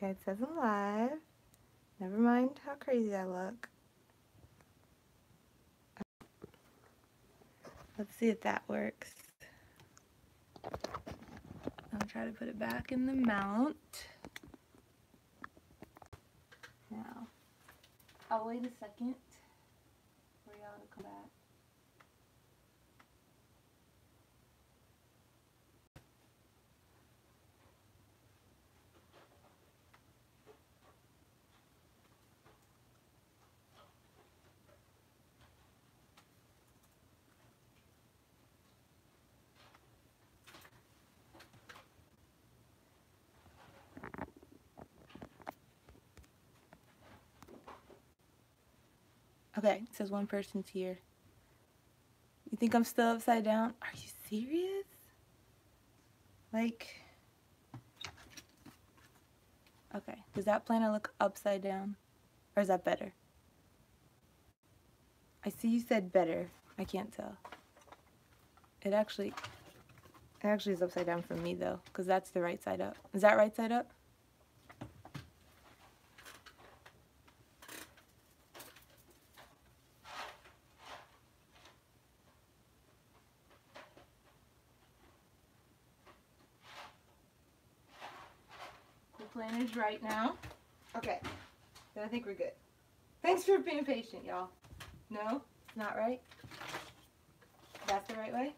Okay, it says I'm live. Never mind how crazy I look. Let's see if that works. I'll try to put it back in the mount. Now, I'll wait a second for y'all to come back. Okay, it says one person's here. You think I'm still upside down? Are you serious? Like, okay, does that planner look upside down? Or is that better? I see you said better. I can't tell. It actually is upside down for me though, because that's the right side up. Is that right side up? The planner's right now. Okay, then I think we're good. Thanks for being patient, y'all. No, it's not right. That's the right way.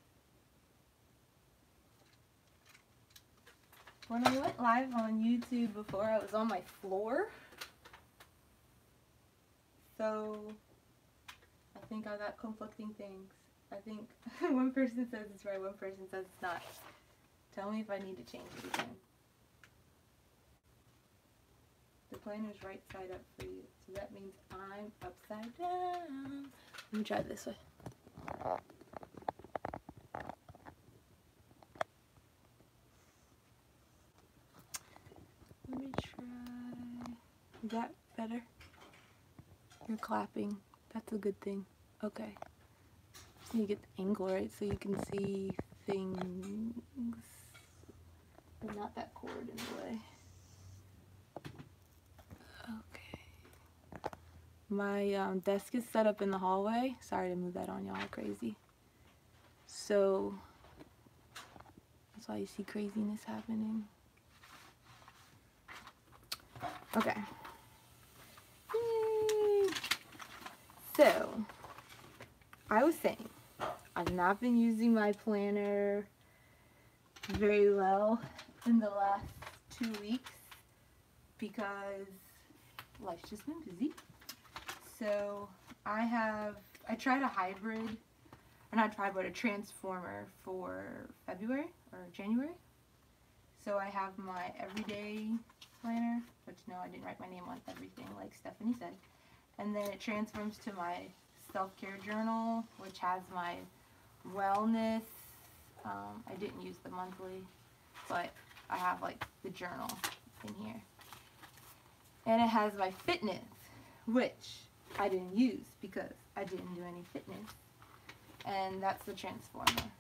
When I went live on YouTube before, I was on my floor. So I think I got conflicting things. I think one person says it's right, one person says it's not. Tell me if I need to change it again. The planner's right side up for you, so that means I'm upside down. Let me try it this way. Let me try. Is that better? You're clapping. That's a good thing. Okay. Just need to get the angle right so you can see things. And not that cord in the way. Okay. My desk is set up in the hallway. Sorry to move that on y'all crazy. So that's why you see craziness happening. Okay. Yay. So I was saying I've not been using my planner very well in the last 2 weeks because life's just been busy. So I tried a hybrid, or not hybrid, a transformer for February or January. So I have my everyday planner, which no, I didn't write my name on everything like Stephanie said. And then it transforms to my self-care journal, which has my wellness. I didn't use the monthly, but I have like the journal in here. And it has my fitness, which I didn't use because I didn't do any fitness. And that's the transformer.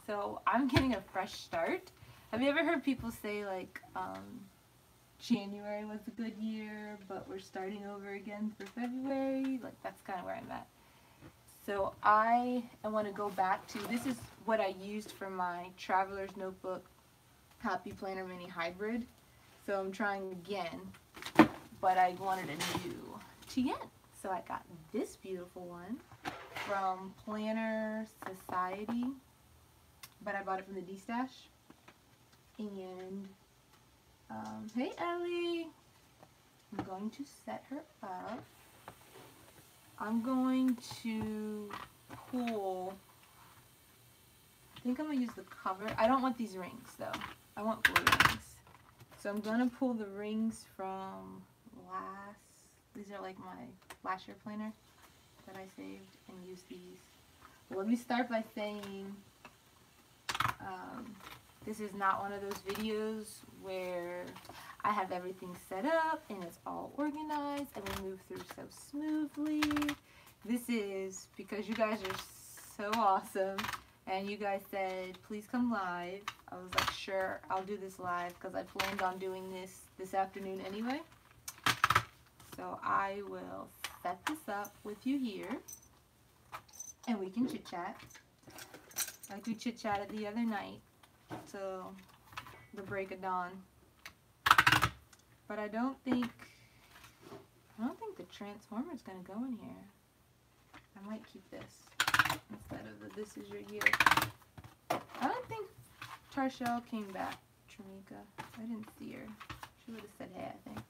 So I'm getting a fresh start. Have you ever heard people say like January was a good year, but we're starting over again for February? Like that's kind of where I'm at. So I want to go back to, this is what I used for my Traveler's Notebook Happy Planner Mini Hybrid. So I'm trying again, but I wanted a new TN. So I got this beautiful one from Planner Society, but I bought it from the D-Stash. And hey Ellie, I'm going to set her up. I'm going to pull, I think I'm going to use the cover. I don't want these rings though. I want blue rings. So I'm going to pull the rings from these are like my last year planner that I saved, and use these. Well, let me start by saying this is not one of those videos where I have everything set up and it's all organized and we move through so smoothly. This is because you guys are so awesome and you guys said, please come live. I was like, sure, I'll do this live because I planned on doing this afternoon anyway. So I will set this up with you here, and we can chit-chat like we chit-chatted the other night till the break of dawn. But I don't think the transformer's gonna go in here. I might keep this instead of the This Is Your Year. I don't think Tarshell came back, Tramika. I didn't see her. She would have said hey, I think.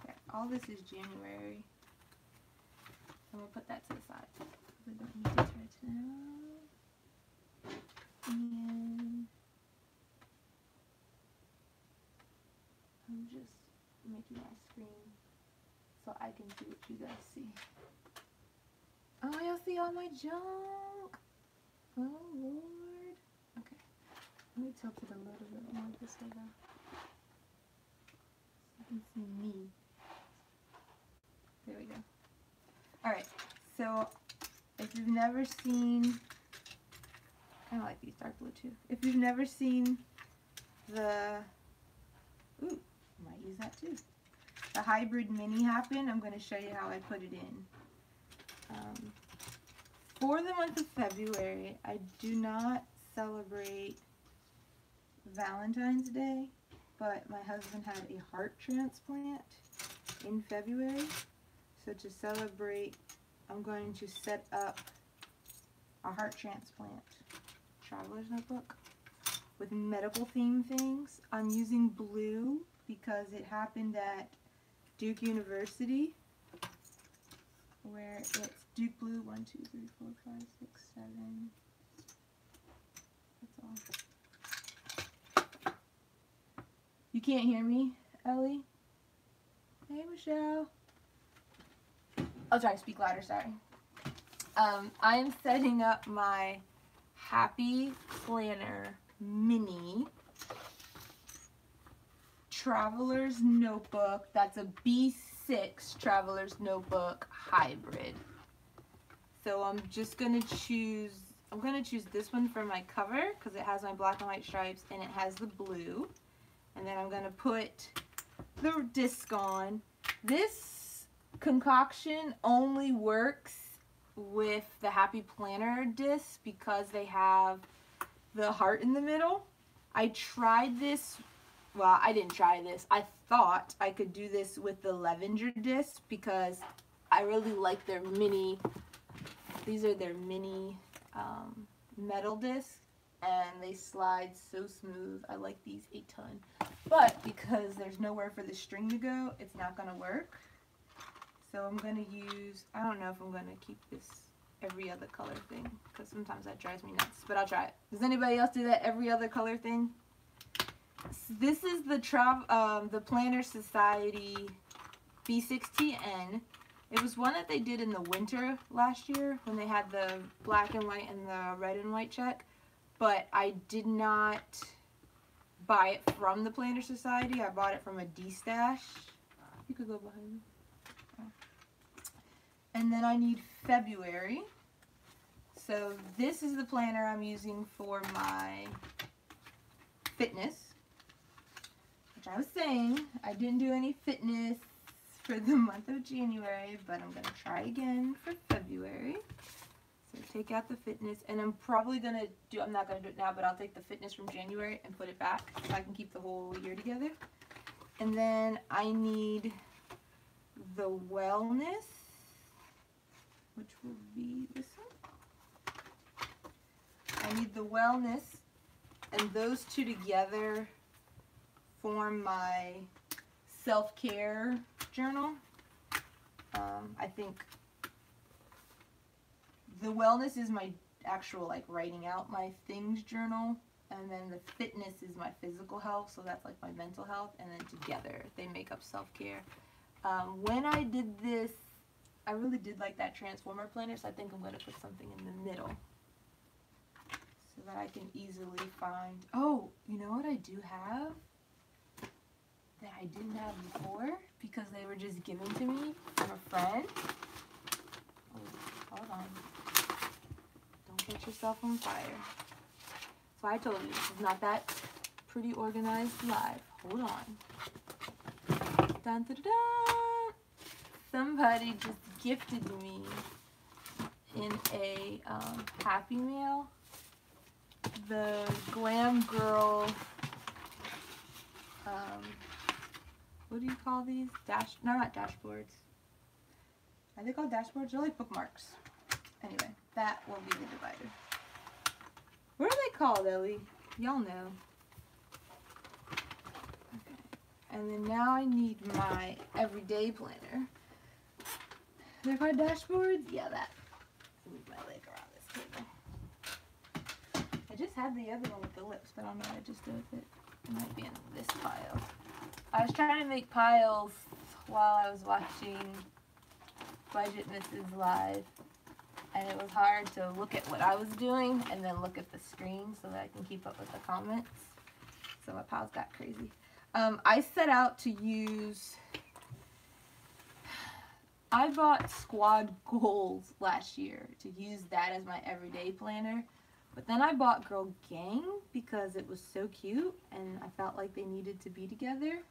Okay, all this is January. I'm gonna put that to the side. We don't need this right now. And I'm just making my screen so I can see what you guys see. Oh, y'all see all my junk. Oh, Lord. Okay. Let me tilt it a little bit more this way though. So you can see me. There we go. Alright. So, if you've never seen... I kind of like these dark blue too. If you've never seen the... Ooh, I might use that too. The hybrid mini happen, I'm going to show you how I put it in. For the month of February, I do not celebrate Valentine's Day, but my husband had a heart transplant in February. So to celebrate, I'm going to set up a heart transplant traveler's notebook with medical theme things. I'm using blue because it happened at Duke University, where it's Duke Blue 1, 2, 3, 4, 5, 6, 7. That's all. You can't hear me, Ellie? Hey, Michelle. I'll try to speak louder, sorry. I am setting up my Happy Planner Mini Traveler's Notebook. That's a B6 Traveler's Notebook Hybrid. So I'm just gonna choose this one for my cover because it has my black and white stripes and it has the blue. And then I'm gonna put the disc on. This concoction only works with the Happy Planner disc because they have the heart in the middle. I tried this, well, I didn't try this. I thought I could do this with the Levenger disc because I really like their mini, these are their mini metal discs and they slide so smooth. I like these a ton. But because there's nowhere for the string to go, it's not gonna work. So I'm gonna use, I don't know if I'm gonna keep this every other color thing because sometimes that drives me nuts, but I'll try it. Does anybody else do that every other color thing? This is the Planner Society B6TN. It was one that they did in the winter last year when they had the black and white and the red and white check, but I did not buy it from the Planner Society. I bought it from a D-Stash. You could go behind me. And then I need February. So this is the planner I'm using for my fitness. Which I was saying, I didn't do any fitness for the month of January, but I'm going to try again for February. So take out the fitness, and I'm probably going to do, I'm not going to do it now, but I'll take the fitness from January and put it back so I can keep the whole year together. And then I need the wellness, which will be this one. I need the wellness, and those two together form my self-care journal. I think the wellness is my actual like writing out my things journal, and then the fitness is my physical health, so that's like my mental health, and then together they make up self-care. When I did this, I really did like that Transformer planner, so I think I'm going to put something in the middle so that I can easily find. Oh, you know what I do have that I didn't have before because they were just given to me from a friend? Oh, hold on. Set yourself on fire. So I told you, this is not that pretty organized live. Hold on. Dun, dun, dun, dun. Somebody just gifted me in a Happy Mail the Glam Girl, what do you call these? No, not dashboards. Are they called dashboards? They're like bookmarks. Anyway, that will be the divider. What are they called, Ellie? Y'all know. Okay. And then now I need my everyday planner. They're called dashboards? Yeah, that. Move my leg around this table. I just had the other one with the lips, but I don't know what I just did with it. It might be in this pile. I was trying to make piles while I was watching Budget Mrs. Live, and it was hard to look at what I was doing and then look at the screen so that I can keep up with the comments. So my piles got crazy. I set out to use... I bought Squad Goals last year to use that as my everyday planner. But then I bought Girl Gang because it was so cute and I felt like they needed to be together.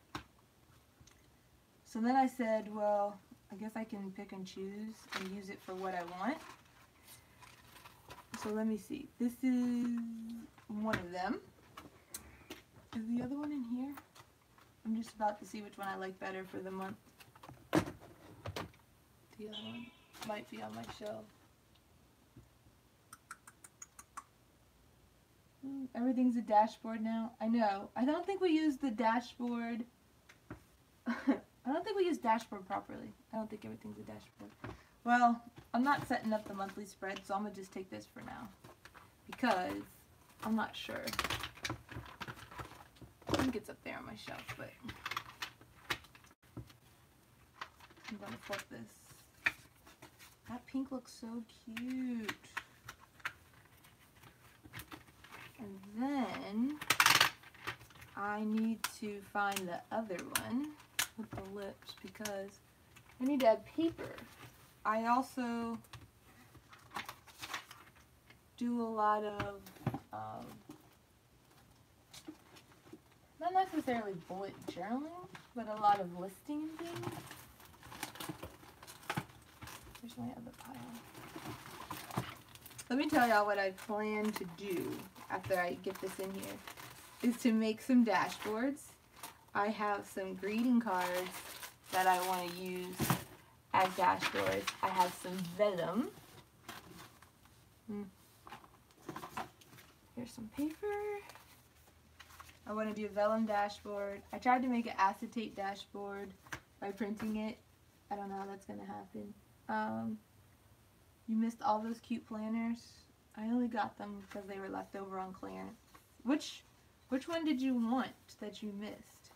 So then I said, well, I guess I can pick and choose and use it for what I want. So let me see. This is one of them. Is the other one in here? I'm just about to see which one I like better for the month. The other one might be on my shelf. Everything's a dashboard now. I know. I don't think we use the dashboard. I don't think we use dashboard properly. I don't think everything's a dashboard. Well, I'm not setting up the monthly spread, so I'm going to just take this for now. Because I'm not sure. I think it's up there on my shelf, but I'm going to flip this. That pink looks so cute. And then I need to find the other one with the lips because I need to add paper. I also do a lot of, not necessarily bullet journaling, but a lot of listing things. Where's my other pile? Let me tell y'all what I plan to do after I get this in here, is to make some dashboards. I have some greeting cards that I want to use as dashboards. I have some vellum. Here's some paper. I want to do a vellum dashboard. I tried to make an acetate dashboard by printing it. I don't know how that's going to happen. You missed all those cute planners. I only got them because they were left over on clearance. Which one did you want that you missed?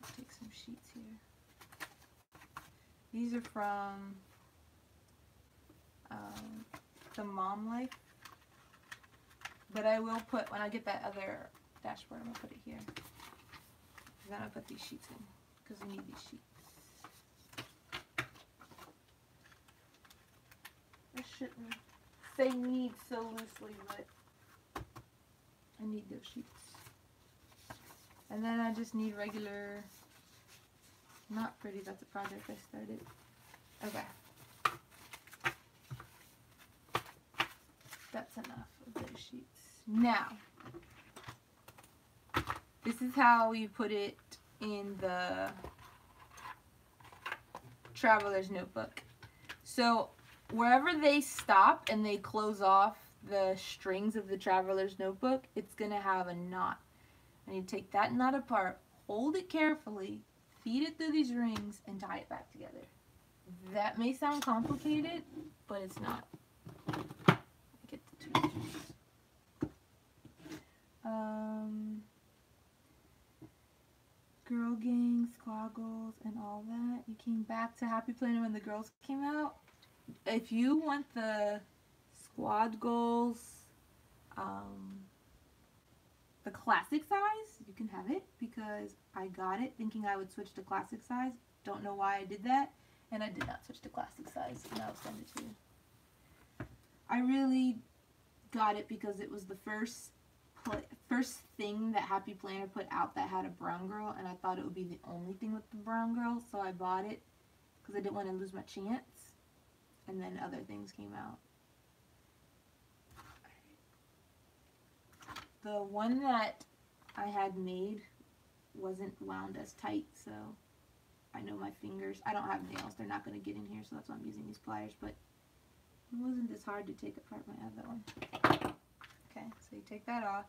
Let's take some sheets here. These are from the Mom Life. But I will put, when I get that other dashboard, I'm going to put it here. Then I'll put these sheets in because I need these sheets. I shouldn't say need so loosely, but I need those sheets. And then I just need regular, not pretty, that's a project I started. Okay. That's enough of those sheets. Now, this is how we put it in the Traveler's Notebook. So, wherever they stop and they close off the strings of the Traveler's Notebook, it's going to have a knot. I need to take that knot apart, hold it carefully, feed it through these rings, and tie it back together. That may sound complicated, but it's not. Get the tweezers. Girl Gang, Squaggles, and all that. You came back to Happy Planner when the girls came out. If you want the Squad Goals, the classic size, you can have it because I got it thinking I would switch to classic size. Don't know why I did that, and I did not switch to classic size, and I'll send it to you. I really got it because it was the first thing that Happy Planner put out that had a brown girl, and I thought it would be the only thing with the brown girl, so I bought it because I didn't want to lose my chance. And then other things came out. The one that I had made wasn't wound as tight, so I know my fingers, I don't have nails, they're not going to get in here, so that's why I'm using these pliers, but it wasn't this hard to take apart my other one. Okay, so you take that off.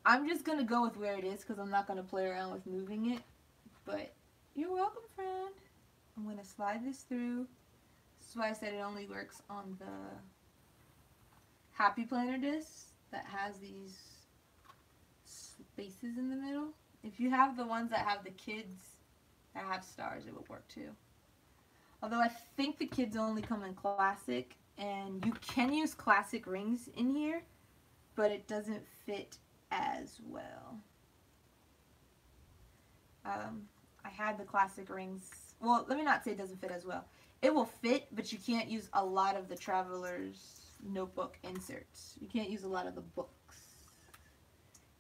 I'm just going to go with where it is because I'm not going to play around with moving it, but you're welcome, friend. I'm going to slide this through. This is why I said it only works on the Happy Planner disc that has these spaces in the middle. If you have the ones that have the kids that have stars, it would work too. Although I think the kids only come in classic, and you can use classic rings in here, but it doesn't fit as well. I had the classic rings. Well, let me not say it doesn't fit as well. It will fit, but you can't use a lot of the Traveler's Notebook inserts. You can't use a lot of the books.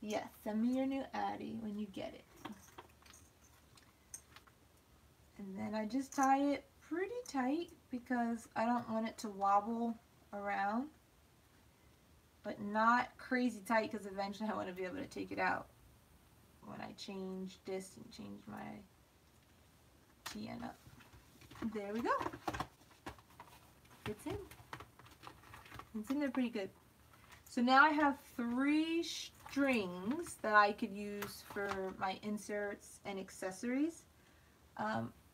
Yes, send me your new Addy when you get it. And then I just tie it pretty tight because I don't want it to wobble around, but not crazy tight because eventually I want to be able to take it out when I change this and change my TN up. There we go. It's in. It's in there pretty good. So now I have 3 strings that I could use for my inserts and accessories.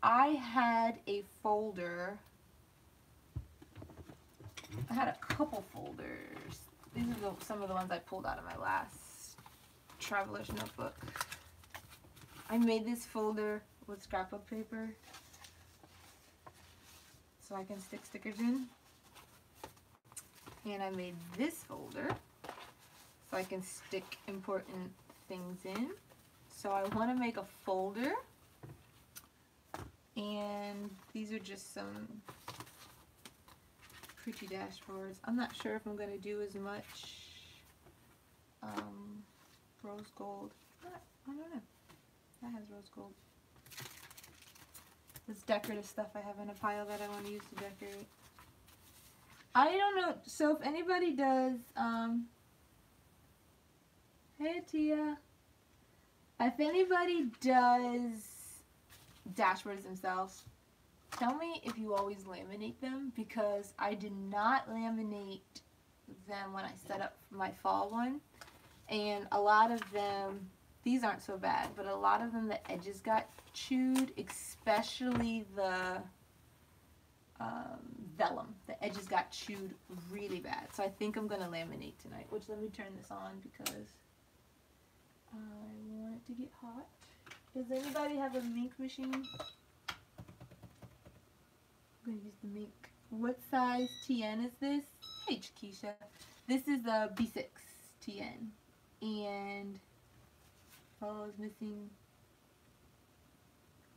I had a folder. I had a couple folders. These are some of the ones I pulled out of my last Traveler's Notebook. I made this folder with scrapbook paper so I can stick stickers in. And I made this folder so I can stick important things in. So I want to make a folder, and these are just some pretty dashboards. I'm not sure if I'm going to do as much rose gold. I don't know. That has rose gold. This decorative stuff I have in a pile that I want to use to decorate. I don't know. So if anybody does, hey Tia. If anybody does dashboards themselves, tell me if you always laminate them, because I did not laminate them when I set up my fall one. And a lot of them, these aren't so bad, but a lot of them the edges got chewed, especially the vellum. The edges got chewed really bad. So I think I'm going to laminate tonight, which let me turn this on because I want it to get hot. Does anybody have a Mink machine? I'm going to use the Mink. What size TN is this? Hey, Chiquisha. This is a B6 TN. And I was missing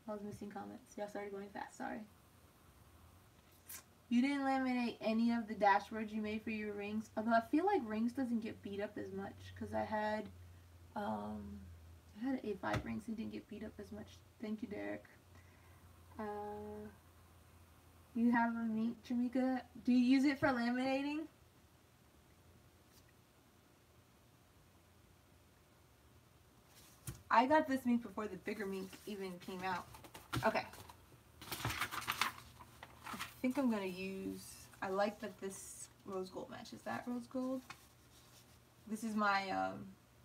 comments. Y'all started going fast, sorry. You didn't laminate any of the dashboards you made for your rings, although I feel like rings doesn't get beat up as much because I had A5 rings and didn't get beat up as much. Thank you, Derek. You have a Mink, Jamika. Do you use it for laminating? I got this Mink before the bigger Mink even came out. Okay. I think I'm going to use, I like that this rose gold matches that rose gold. This is my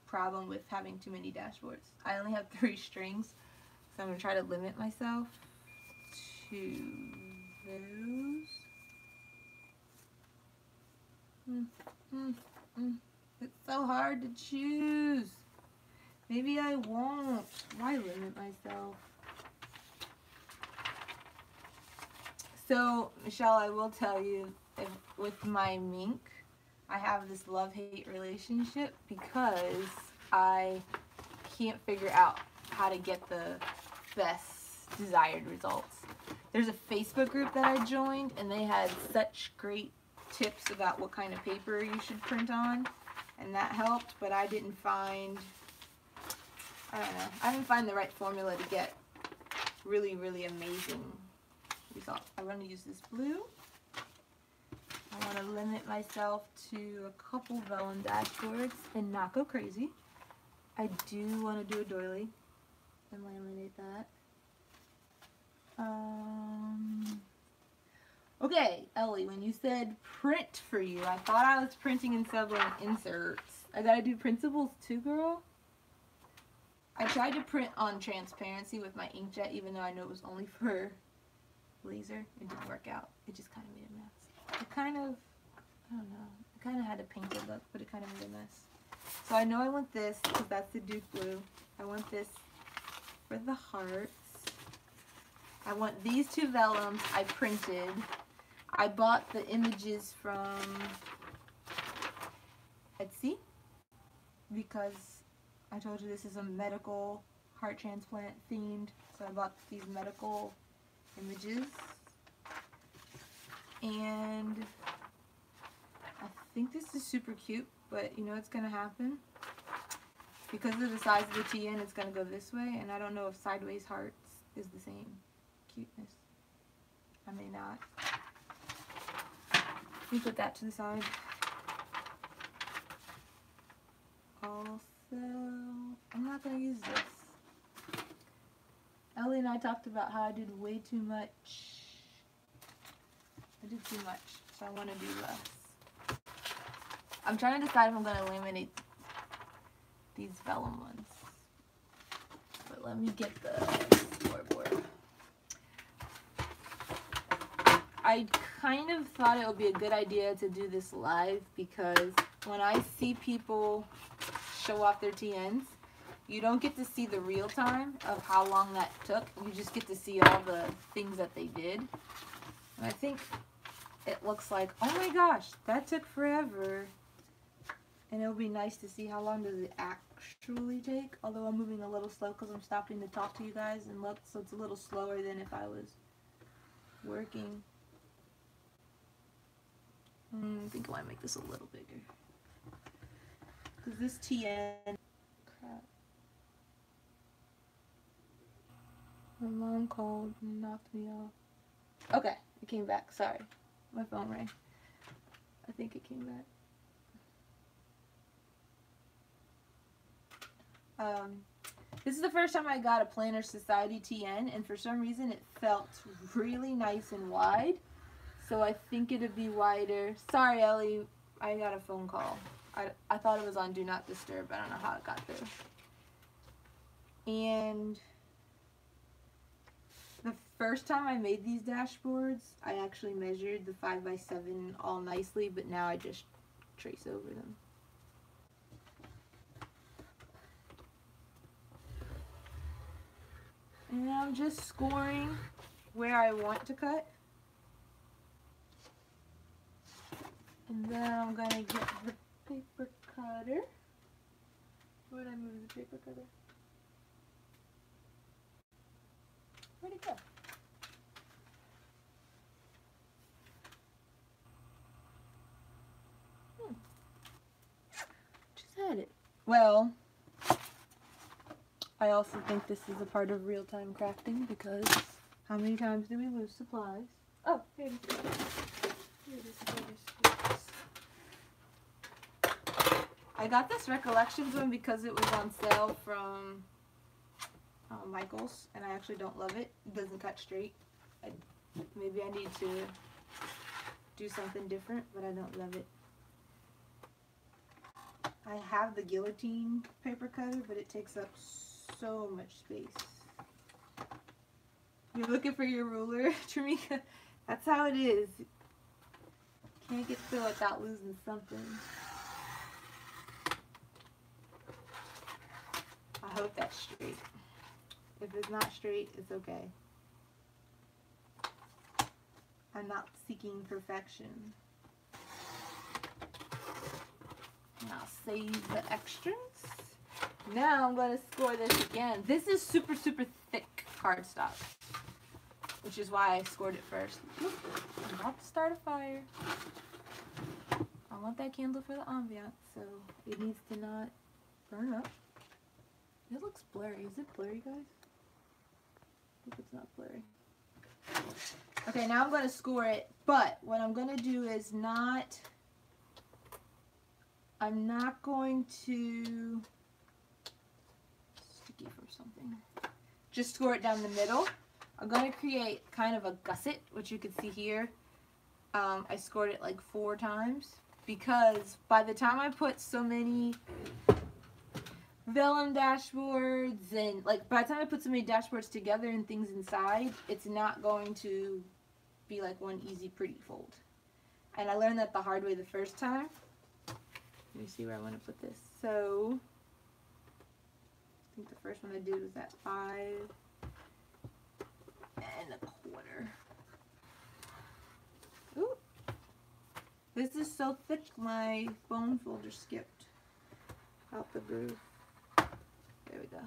problem with having too many dashboards. I only have 3 strings, so I'm going to try to limit myself to those. It's so hard to choose. Maybe I won't. Why limit myself? So, Michelle, I will tell you, with my Mink, I have this love-hate relationship because I can't figure out how to get the best desired results. There's a Facebook group that I joined, and they had such great tips about what kind of paper you should print on, and that helped, but I didn't find, I don't know, I didn't find the right formula to get really, really amazing results. I want to use this blue. I want to limit myself to a couple vellum dashboards and not go crazy. I do want to do a doily and laminate that. Okay, Ellie, when you said print for you, I thought I was printing and settling inserts. I gotta do principles too, girl? I tried to print on transparency with my inkjet, even though I know it was only for laser. It didn't work out. It just kind of made a mess. It kind of, I don't know, it kind of had a painted look, but it kind of made a mess. So I know I want this, because that's the Duke Blue. I want this for the hearts. I want these two vellums I printed. I bought the images from Etsy because I told you this is a medical heart transplant themed, so I bought these medical images. And I think this is super cute, but you know what's going to happen? Because of the size of the TN, it's going to go this way, and I don't know if sideways hearts is the same cuteness. I may not. Let me put that to the side. Also, I'm not going to use this. Ellie and I talked about how I did way too much. I did too much, so I want to do less. I'm trying to decide if I'm going to laminate these vellum ones. But let me get the scoreboard. I kind of thought it would be a good idea to do this live because when I see people show off their TNs, you don't get to see the real time of how long that took. You just get to see all the things that they did. And I think it looks like, oh my gosh, that took forever. And it'll be nice to see how long does it actually take. Although I'm moving a little slow because I'm stopping to talk to you guys and look, so it's a little slower than if I was working. I think I want to make this a little bigger. Because this TN, crap. My mom called and knocked me off. Okay, it came back. Sorry. My phone rang. I think it came back. This is the first time I got a Planner Society TN, and for some reason it felt really nice and wide. So I think it'd be wider. Sorry, Ellie, I got a phone call. I thought it was on Do Not Disturb. I don't know how it got through. And the first time I made these dashboards, I actually measured the 5x7 all nicely, but now I just trace over them. And I'm just scoring where I want to cut. And then I'm going to get the paper cutter. Where did I move the paper cutter? Where'd it go? Just had it. Well, I also think this is a part of real-time crafting because how many times do we lose supplies? Oh, here it is. Here it is. I got this Recollections one because it was on sale from Michaels, and I actually don't love it. It doesn't cut straight. Maybe I need to do something different, but I don't love it. I have the Guillotine paper cutter, but it takes up so much space. You're looking for your ruler, Tramika? That's how it is. Can't get through without losing something. I hope that's straight. If it's not straight, it's okay. I'm not seeking perfection. And I'll save the extras. Now I'm going to score this again. This is super, super thick cardstock, which is why I scored it first. Oop, I'm about to start a fire. I want that candle for the ambiance, so it needs to not burn up. It looks blurry. Is it blurry, guys? I hope it's not blurry. Okay, now I'm going to score it, but what I'm going to do is I'm not going to sticky from something. Just score it down the middle. I'm going to create kind of a gusset, which you can see here. I scored it like 4 times because by the time I put so many vellum dashboards and by the time I put so many dashboards together and things inside, it's not going to be like one easy pretty fold. And I learned that the hard way the first time. Let me see where I want to put this. So I think the first one I did was at 5 1/4. Ooh. This is so thick my bone folder skipped out the groove. There we go.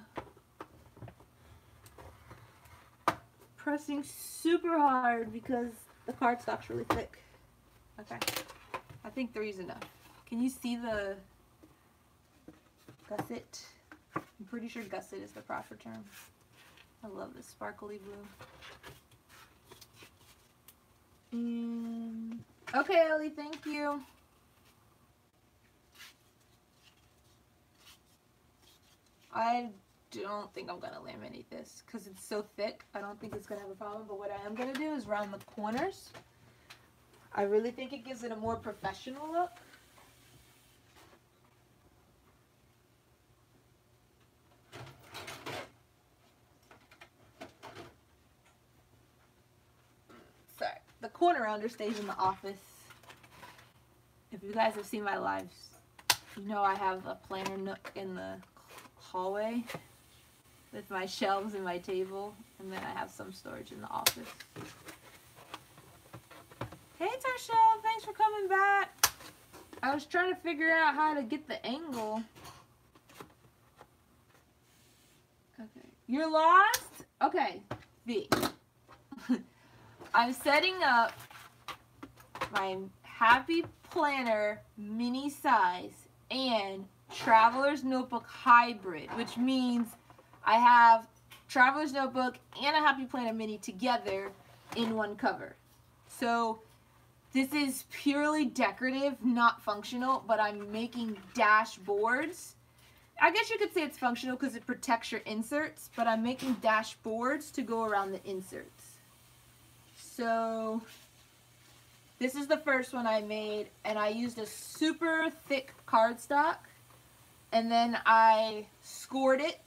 Pressing super hard because the cardstock's really thick. Okay. I think 3 is enough. Can you see the gusset? I'm pretty sure gusset is the proper term. I love this sparkly blue. And okay, Ellie, thank you. I don't think I'm going to laminate this because it's so thick. I don't think it's going to have a problem, but what I am going to do is round the corners. I really think it gives it a more professional look. Sorry, the corner rounder stays in the office. If you guys have seen my lives, you know I have a planner nook in the hallway with my shelves and my table, and then I have some storage in the office. Hey Tarshell, thanks for coming back. I was trying to figure out how to get the angle. Okay, you're lost? Okay, V. I'm setting up my Happy Planner mini size and Traveler's Notebook hybrid, which means I have Traveler's Notebook and a Happy Planner mini together in one cover. So this is purely decorative, not functional, but I'm making dashboards. I guess you could say it's functional because it protects your inserts, but I'm making dashboards to go around the inserts. So this is the first one I made, and I used a super thick cardstock, and then I scored it.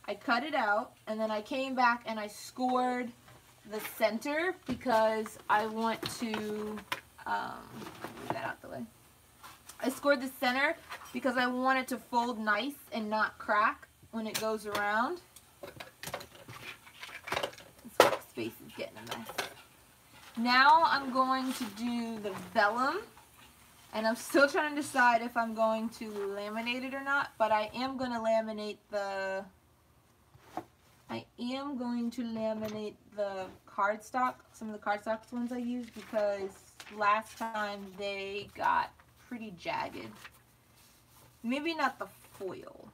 I cut it out, and then I came back and I scored the center because I want to move that out the way. I scored the center because I want it to fold nice and not crack when it goes around. This workspace is getting a mess. Now I'm going to do the vellum, and I'm still trying to decide if I'm going to laminate it or not, but I am going to laminate the cardstock, some of the cardstock ones I used, because last time they got pretty jagged. Maybe not the foil.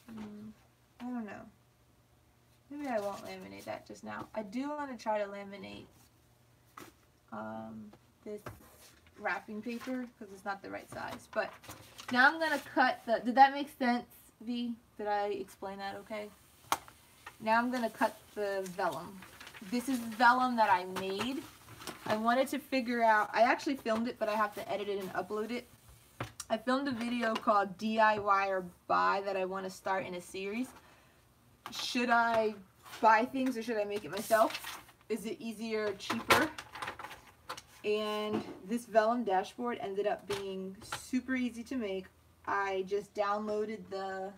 I don't know. Maybe I won't laminate that just now. I do want to try to laminate this wrapping paper because it's not the right size. But now I'm going to cut the... Did that make sense, V? Did I explain that okay? Now I'm going to cut the vellum. This is vellum that I made. I wanted to figure out... I actually filmed it, but I have to edit it and upload it. I filmed a video called DIY or Buy that I want to start in a series. Should I buy things or should I make it myself? Is it easier or cheaper? And this vellum dashboard ended up being super easy to make. I just downloaded the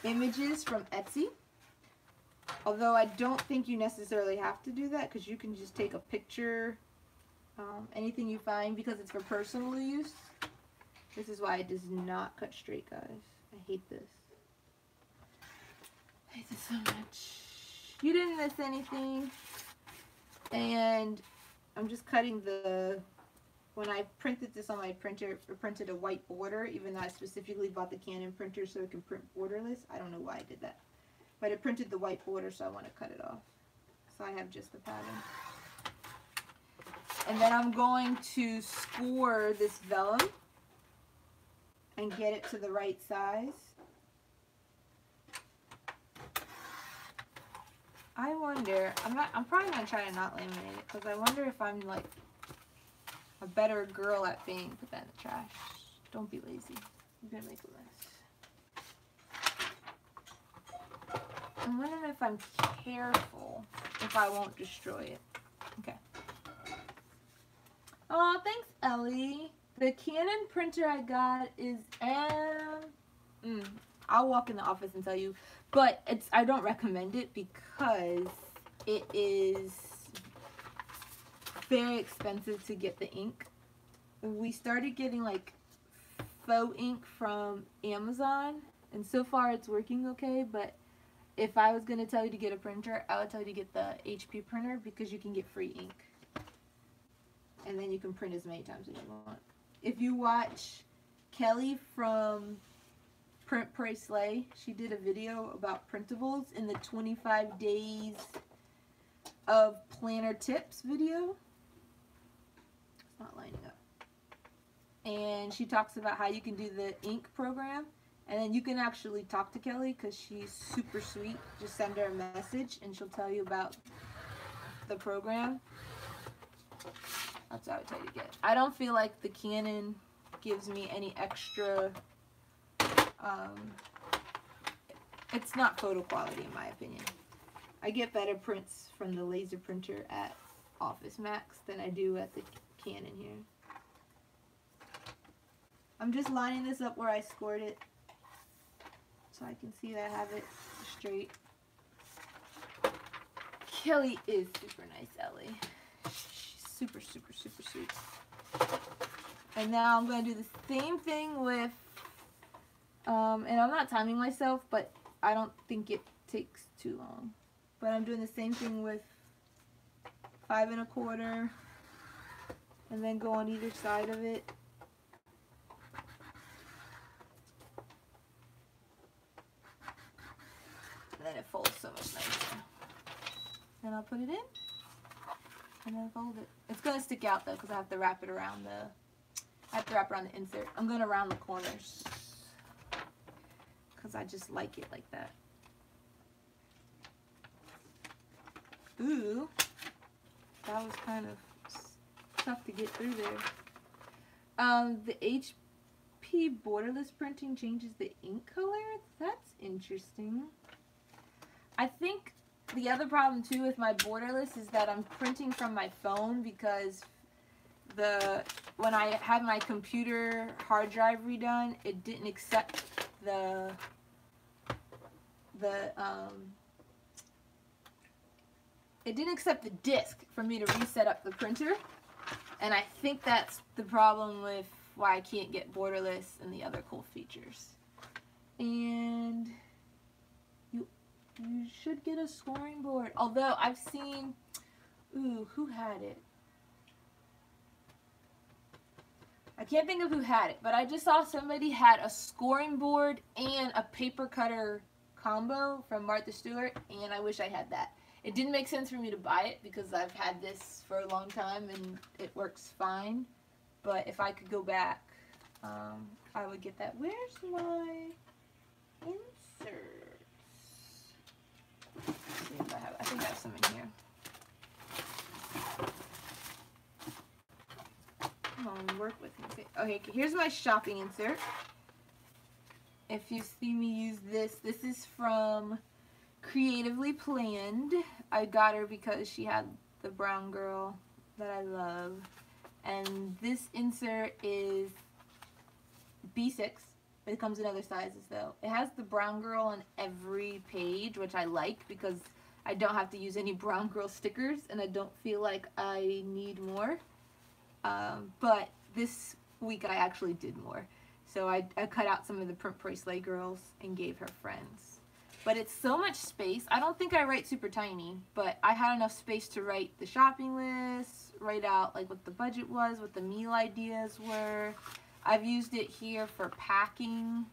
images from Etsy. Although I don't think you necessarily have to do that because you can just take a picture, anything you find, because it's for personal use. This is why it does not cut straight, guys. I hate this. I hate this so much. You didn't miss anything. And I'm just cutting the, when I printed this on my printer, I printed a white border, even though I specifically bought the Canon printer so it can print borderless. I don't know why I did that. But it printed the white border, so I want to cut it off. So I have just the pattern. And then I'm going to score this vellum and get it to the right size. I wonder, I'm probably going to try to not laminate it, because I wonder if I'm like a better girl at being, put that in the trash. Don't be lazy. I'm going to make a list. I'm wondering if I'm careful, if I won't destroy it. Okay. Oh, thanks, Ellie. The Canon printer I got is, I'll walk in the office and tell you, but I don't recommend it because it is very expensive to get the ink. We started getting like faux ink from Amazon, and so far it's working okay, but if I was going to tell you to get a printer, I would tell you to get the HP printer because you can get free ink. And then you can print as many times as you want. If you watch Kelly from Print Pray Slay, she did a video about printables in the 25 days of planner tips video. It's not lining up. And she talks about how you can do the ink program. And then you can actually talk to Kelly because she's super sweet. Just send her a message and she'll tell you about the program. That's what I would tell you to get. I don't feel like the Canon gives me any extra, it's not photo quality in my opinion. I get better prints from the laser printer at Office Max than I do at the Canon here. I'm just lining this up where I scored it so I can see that I have it straight. Kelly is super nice, Ellie. Super, super, super sweet. And now I'm going to do the same thing with, and I'm not timing myself, but I don't think it takes too long. But I'm doing the same thing with 5 1/4, and then go on either side of it. And then it folds so much nicer. Then I'll put it in. And then fold it. It's gonna stick out though because I have to wrap it around the insert. I'm gonna round the corners because I just like it like that. Ooh, that was kind of tough to get through there. The HP borderless printing changes the ink color. That's interesting. I think the other problem too with my borderless is that I'm printing from my phone because when I had my computer hard drive redone, it didn't accept it didn't accept the disk for me to reset up the printer, and I think that's the problem with why I can't get borderless and the other cool features. And you should get a scoring board. Although I've seen, ooh, who had it? I can't think of who had it, but I just saw somebody had a scoring board and a paper cutter combo from Martha Stewart, and I wish I had that. It didn't make sense for me to buy it because I've had this for a long time and it works fine. But if I could go back, I would get that. Where's my insert? See if I think I have some in here. Come on, work with me. Okay, here's my shopping insert. If you see me use this is from Creatively Planned. I got her because she had the brown girl that I love. And this insert is B6. It comes in other sizes though. It has the brown girl on every page, which I like because I don't have to use any brown girl stickers and I don't feel like I need more. But this week I actually did more. So I cut out some of the Print Pray Slay girls and gave her friends. But it's so much space. I don't think I write super tiny, but I had enough space to write the shopping list, write out like what the budget was, what the meal ideas were. I've used it here for packing.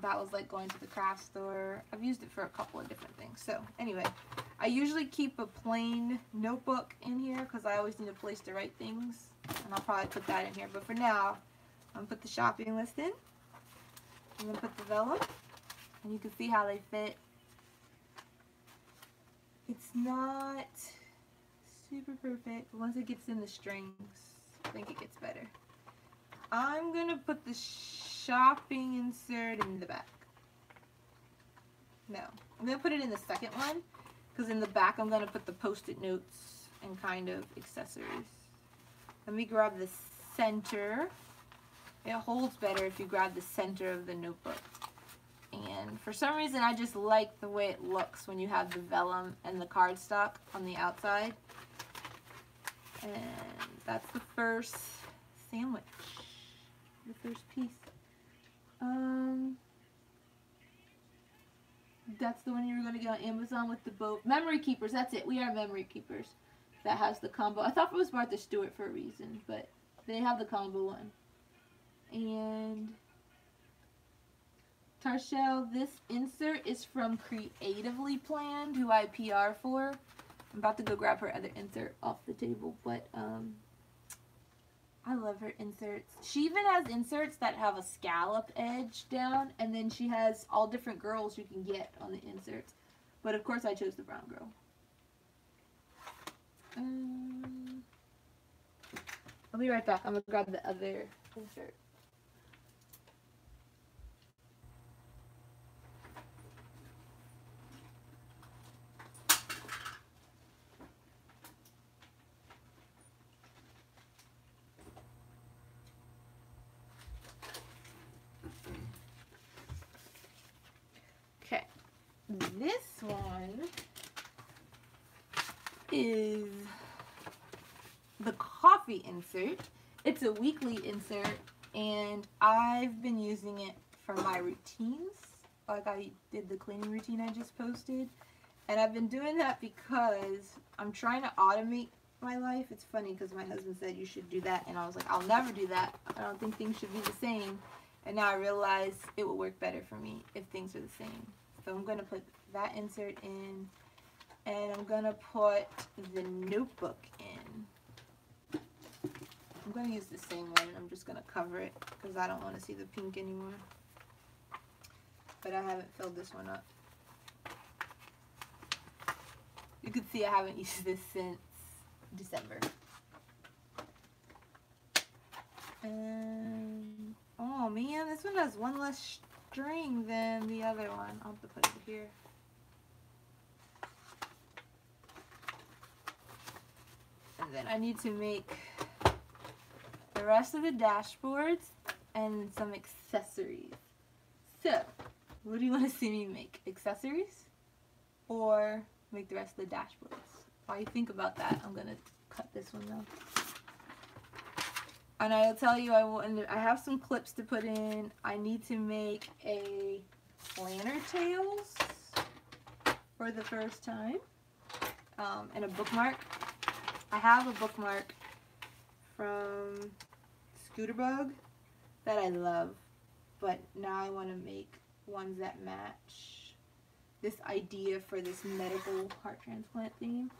That was like going to the craft store. I've used it for a couple of different things. So anyway, I usually keep a plain notebook in here because I always need a place to write things. And I'll probably put that in here. But for now, I'm going to put the shopping list in. I'm going to put the vellum. And you can see how they fit. It's not super perfect, but once it gets in the strings, I think it gets better. I'm going to put the shopping insert in the back. No, I'm going to put it in the second one, because in the back I'm going to put the post-it notes and kind of accessories. Let me grab the center. It holds better if you grab the center of the notebook. And for some reason I just like the way it looks when you have the vellum and the cardstock on the outside. And that's the first sandwich. The first piece. That's the one you were going to get on Amazon with the bow. Memory Keepers, that's it. We are Memory Keepers. That has the combo. I thought it was Martha Stewart for a reason, but they have the combo one. And Tarshell, this insert is from Creatively Planned, who I PR for. I'm about to go grab her other insert off the table, but I love her inserts. She even has inserts that have a scallop edge down, and then she has all different girls you can get on the inserts. But of course I chose the brown girl. I'll be right back. I'm going to grab the other insert. Okay, this one is the coffee insert. It's a weekly insert, and I've been using it for my routines. Like I did the cleaning routine I just posted, and I've been doing that because I'm trying to automate my life. It's funny because my husband said you should do that, and I was like, I'll never do that. I don't think things should be the same. And now I realize it will work better for me if things are the same. So I'm going to put that insert in, and I'm going to put the notebook in. I'm going to use the same one, and I'm just going to cover it because I don't want to see the pink anymore. But I haven't filled this one up. You can see I haven't used this since December. And oh man, this one has one less string than the other one. I'll have to put it here. And then I need to make the rest of the dashboards and some accessories. So, what do you want to see me make? Accessories? Or make the rest of the dashboards? While you think about that, I'm going to cut this one though. And I'll tell you, I have some clips to put in. I need to make a planner tails for the first time, and a bookmark. I have a bookmark from Scooterbug that I love, but now I want to make ones that match this idea for this medical heart transplant theme.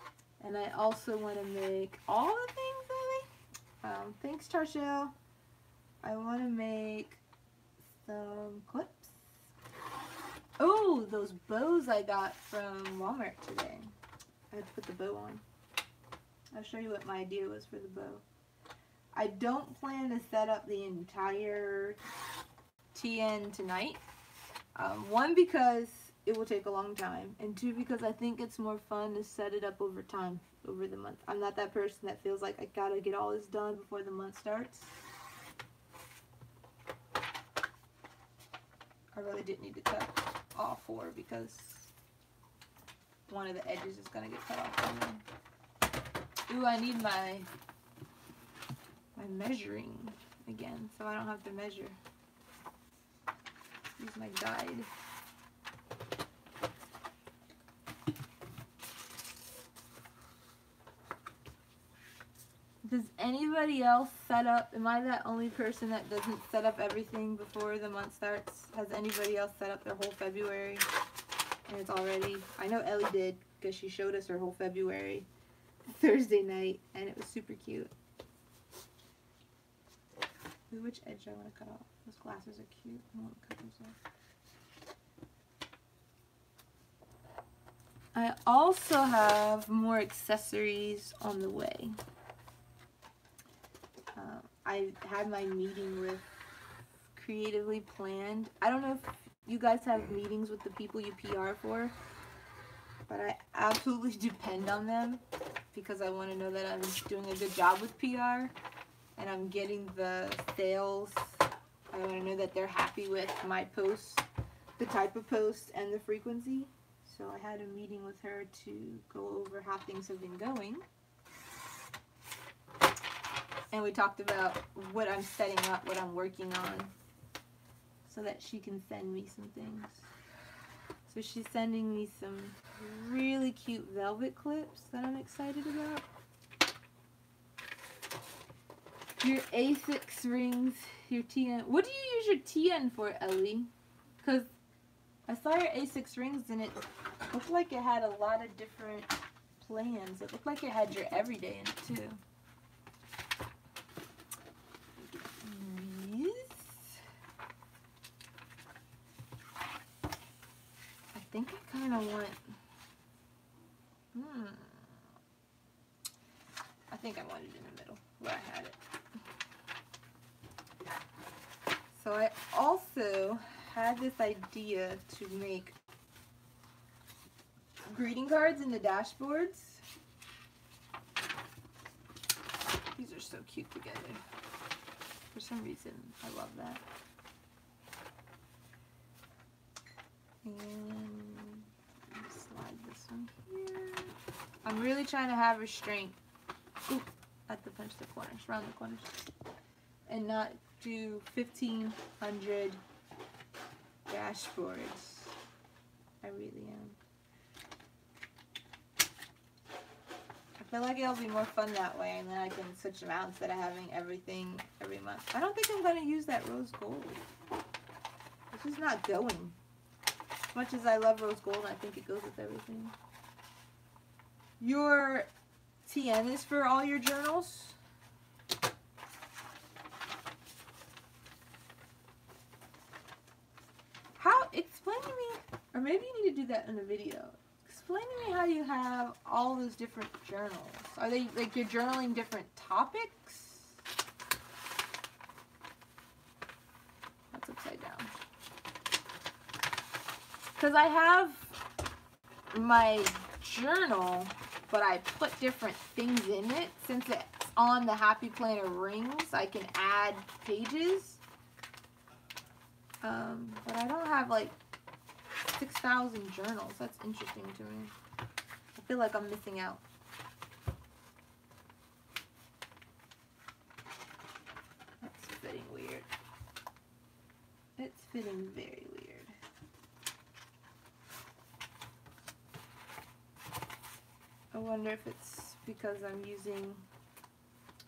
And I also want to make all the things, really. Thanks, Tarshell. I want to make some clips. Oh, those bows I got from Walmart today. I had to put the bow on. I'll show you what my idea was for the bow. I don't plan to set up the entire TN tonight. One, because it will take a long time, and two, because I think it's more fun to set it up over time, over the month. I'm not that person that feels like I gotta get all this done before the month starts. I really didn't need to cut all four because one of the edges is gonna get cut off anyway. Ooh, I need my measuring again, so I don't have to measure. Use my guide. anybody else set up, am I that only person that doesn't set up everything before the month starts? Has anybody else set up their whole February? And it's already, I know Ellie did, because she showed us her whole February Thursday night, and it was super cute. Ooh, which edge do I want to cut off? Those glasses are cute. I want to cut those off. I also have more accessories on the way. I had my meeting with Creatively Planned. I don't know if you guys have meetings with the people you PR for, but I absolutely depend on them because I want to know that I'm doing a good job with PR and I'm getting the sales. I want to know that they're happy with my posts, the type of posts, and the frequency. So I had a meeting with her to go over how things have been going. And we talked about what I'm setting up, what I'm working on, so that she can send me some things. So she's sending me some really cute velvet clips that I'm excited about. Your A6 rings, your TN. What do you use your TN for, Ellie? Because I saw your A6 rings and it looked like it had a lot of different plans. It looked like it had your everyday in it too. I think I kind of want, I think I want it in the middle where I had it. So I also had this idea to make greeting cards in the dashboards. These are so cute together. For some reason, I love that. And slide this one here. I'm really trying to have restraint at the punch the corners, round the corners, and not do 1,500 dashboards. I really am. I feel like it'll be more fun that way, and then I can switch them out instead of having everything every month. I don't think I'm going to use that rose gold. It's just not going. As much as I love rose gold, I think it goes with everything. Your TN is for all your journals. Explain to me, or maybe you need to do that in a video. Explain to me how you have all those different journals. Are they like you're journaling different topics? That's upside down. Because I have my journal, but I put different things in it. Since it's on the Happy Planner rings, I can add pages. But I don't have like 6,000 journals. That's interesting to me. I feel like I'm missing out. That's fitting weird. It's fitting very weird. I wonder if it's because I'm using...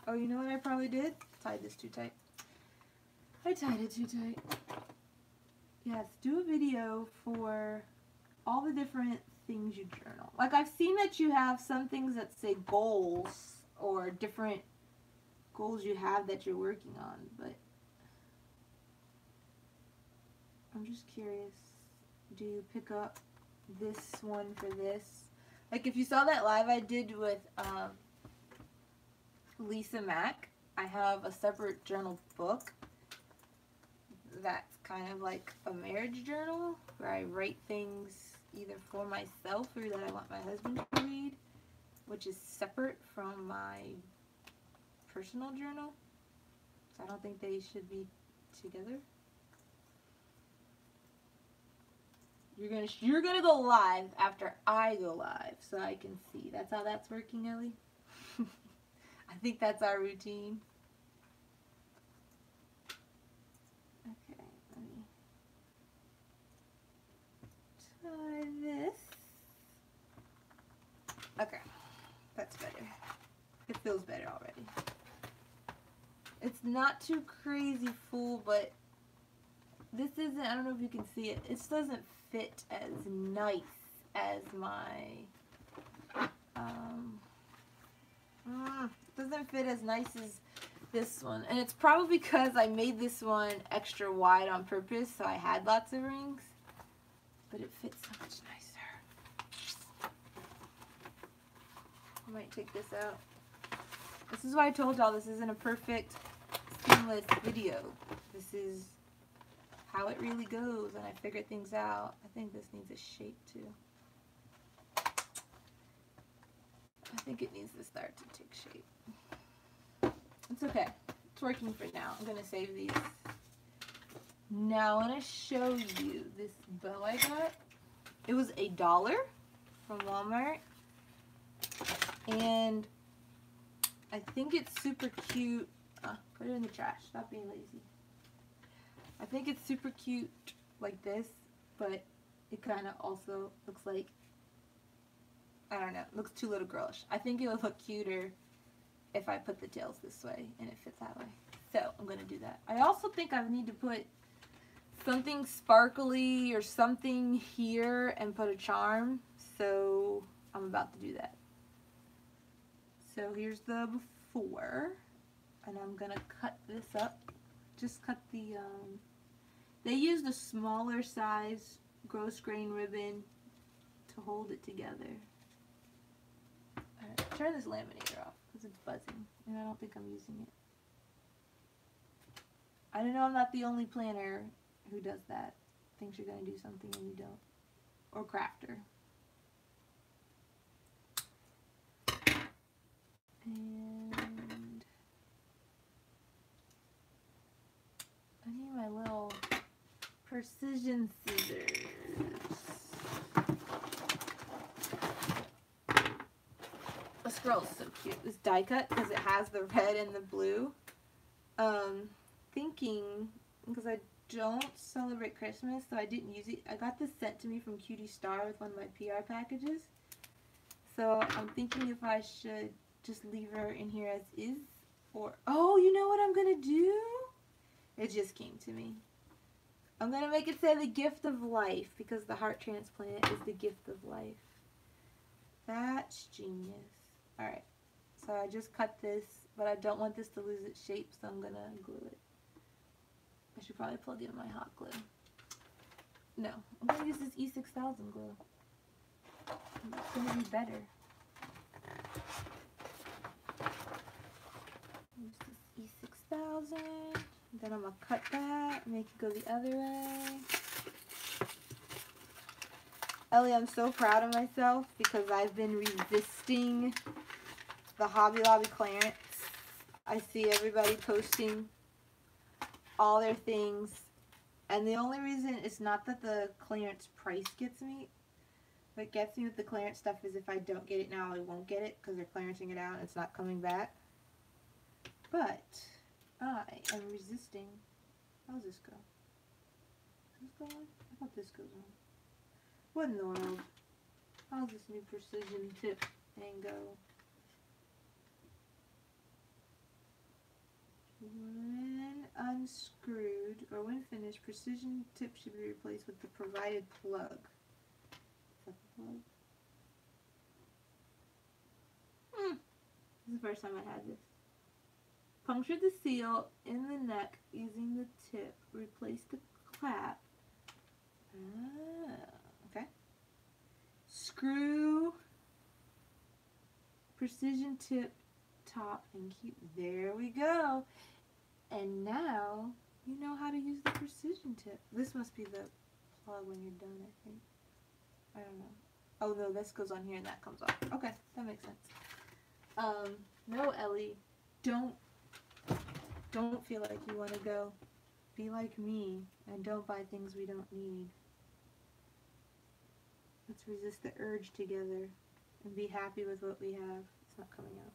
Oh, you know what I probably did? Tied this too tight. I tied it too tight. Yes, do a video for all the different things you journal. Like I've seen that you have some things that say goals or different goals you have that you're working on, but I'm just curious. Do you pick up this one for this? Like if you saw that live I did with Lisa Mack, I have a separate journal book that's kind of like a marriage journal where I write things either for myself or that I want my husband to read, which is separate from my personal journal. So I don't think they should be together. You're gonna go live after I go live so I can see. That's how that's working, Ellie? I think that's our routine. Okay, let me tie this. Okay, that's better. It feels better already. It's not too crazy full, but this isn't, I don't know if you can see it, it doesn't fit as nice as my, doesn't fit as nice as this one. And it's probably because I made this one extra wide on purpose, so I had lots of rings. But it fits so much nicer. I might take this out. This is why I told y'all this isn't a perfect seamless video. This is how it really goes, and I figured things out. I think this needs a shape too. I think it needs to start to take shape. It's okay. It's working for now. I'm going to save these. Now I want to show you this bow I got. It was $1 from Walmart. And I think it's super cute. Put it in the trash. Stop being lazy. I think it's super cute like this, but it kind of also looks like, I don't know, it looks too little girlish. I think it would look cuter if I put the tails this way and it fits that way. So I'm going to do that. I also think I need to put something sparkly or something here and put a charm. So I'm about to do that. So here's the before. And I'm going to cut this up. Just cut the, they used a smaller size gross grain ribbon to hold it together. Alright, turn this laminator off because it's buzzing and I don't think I'm using it. I don't know, I'm not the only planner who does that. Thinks you're going to do something and you don't. Or crafter. And I need my little precision scissors. This girl is so cute. This die cut because it has the red and the blue. Thinking, because I don't celebrate Christmas, so I didn't use it. I got this sent to me from Cutie Star with one of my PR packages. So I'm thinking if I should just leave her in here as is, or, oh, you know what I'm going to do? It just came to me. I'm going to make it say the gift of life, because the heart transplant is the gift of life. That's genius. Alright, so I just cut this, but I don't want this to lose its shape, so I'm going to glue it. I should probably plug in my hot glue. No, I'm going to use this E6000 glue. It's going to be better. Use this E6000. Then I'm going to cut that, make it go the other way. Ellie, I'm so proud of myself because I've been resisting the Hobby Lobby clearance. I see everybody posting all their things, and the only reason it's not that the clearance price gets me. What gets me with the clearance stuff is if I don't get it now, I won't get it because they're clearancing it out and it's not coming back. But I am resisting. How's this go? Is this go on? I thought this goes on. What in the world? How's this new precision tip thing go? When unscrewed or when finished, precision tip should be replaced with the provided plug. Is that the plug? This is the first time I had this. Puncture the seal in the neck using the tip. Replace the clap. Okay. Screw precision tip top and keep. There we go. And now you know how to use the precision tip. This must be the plug when you're done, I think. I don't know. Oh no, this goes on here and that comes off. Okay, that makes sense. No, Ellie, don't feel like you want to go. Be like me and don't buy things we don't need. Let's resist the urge together and be happy with what we have. It's not coming out.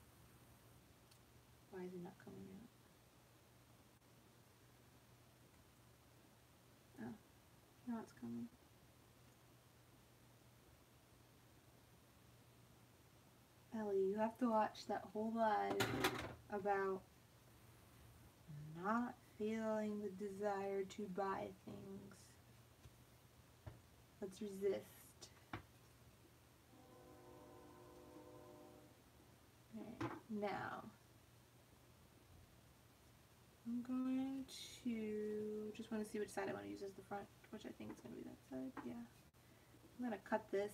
Why is it not coming out? Oh, now it's coming. Ellie, you have to watch that whole live about not feeling the desire to buy things. Let's resist. Alright, now I'm going to just want to see which side I want to use as the front, which I think is going to be that side. Yeah. I'm going to cut this.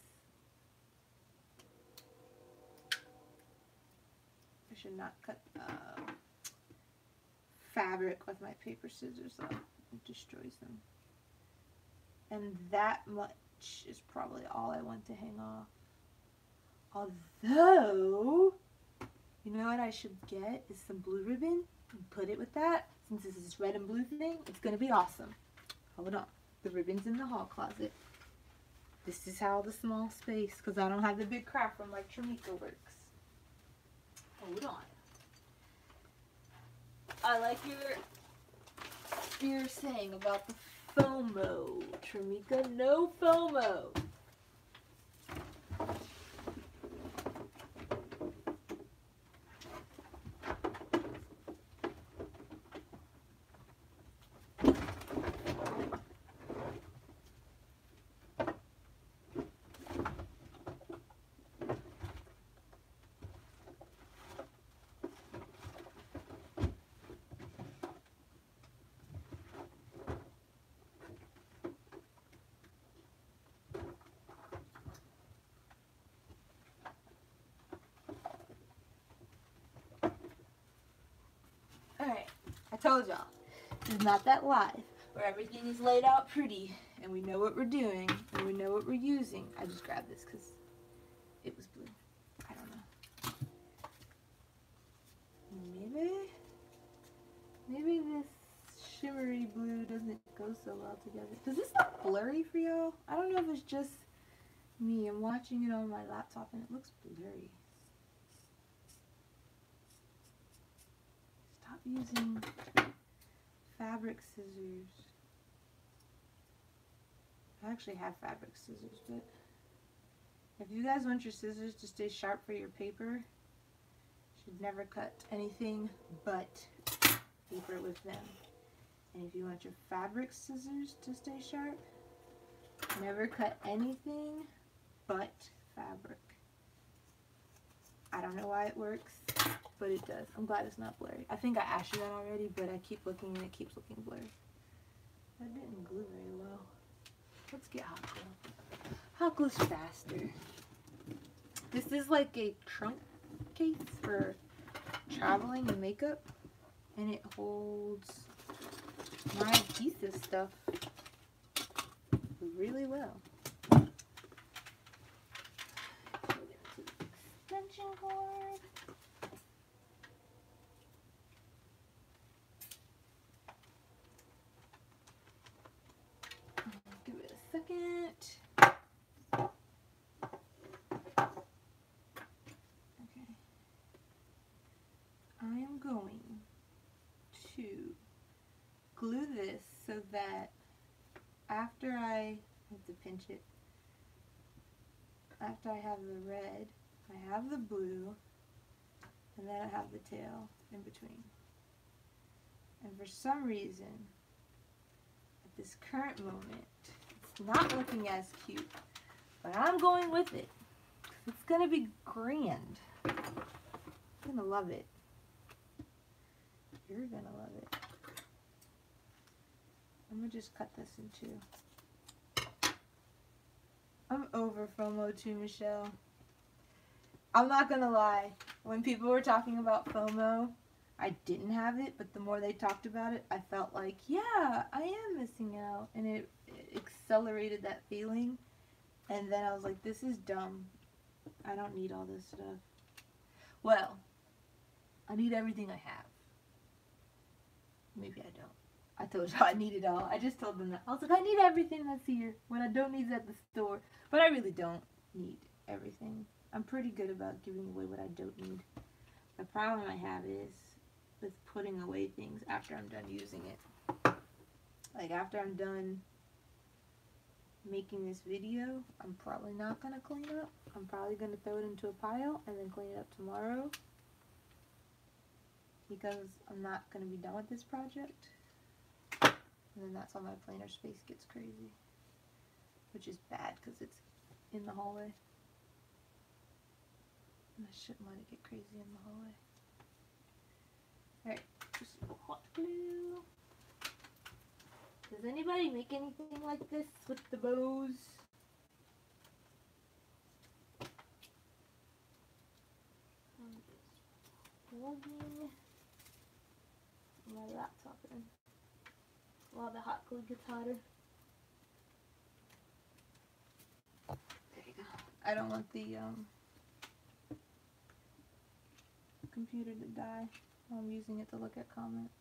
I should not cut fabric with my paper scissors though. It destroys them. And that much is probably all I want to hang off. Although, you know what I should get is some blue ribbon and put it with that. Since this is red and blue thing, it's going to be awesome. Hold on. The ribbon's in the hall closet. This is how the small space, because I don't have the big craft room like Tramika works. Hold on. I like your saying about the FOMO, Tramika. No FOMO. Alright, I told y'all, it's not that live, where everything is laid out pretty, and we know what we're doing, and we know what we're using. I just grabbed this because it was blue. I don't know. Maybe this shimmery blue doesn't go so well together. Does this look blurry for y'all? I don't know if it's just me. I'm watching it on my laptop, and it looks blurry. Stop using fabric scissors. I actually have fabric scissors, but if you guys want your scissors to stay sharp for your paper, you should never cut anything but paper with them. And if you want your fabric scissors to stay sharp, never cut anything but fabric. I don't know why it works, but it does. I'm glad it's not blurry. I think I asked you that already, but I keep looking and it keeps looking blurry. That didn't glue very well. Let's get hot glue. Hot glue's faster. This is like a trunk case for traveling and makeup, and it holds my adhesive stuff really well. Extension cord. Give it a second. Okay. I am going to glue this so that after I have to pinch it, after I have the red, I have the blue, and then I have the tail in between. And for some reason, at this current moment, it's not looking as cute, but I'm going with it. It's gonna be grand. I'm gonna love it. You're gonna love it. I'm gonna just cut this in two. I'm over FOMO too, Michelle. I'm not gonna lie. When people were talking about FOMO, I didn't have it, but the more they talked about it, I felt like, yeah, I am missing out. And it accelerated that feeling. And then I was like, this is dumb. I don't need all this stuff. Well, I need everything I have. Maybe I don't. I told y'all I need it all. I just told them that. I was like, I need everything that's here. What I don't need is at the store. But I really don't need everything. I'm pretty good about giving away what I don't need. The problem I have is with putting away things after I'm done using it. Like after I'm done making this video, I'm probably not going to clean up. I'm probably going to throw it into a pile and then clean it up tomorrow. because I'm not going to be done with this project. And then that's how my planner space gets crazy, which is bad because it's in the hallway. And I shouldn't let it get crazy in the hallway. Alright, just a little hot glue. Does anybody make anything like this with the bows? I'm just plugging my laptop in while the hot glue gets hotter. There you go. I don't want the computer to die while I'm using it to look at comments.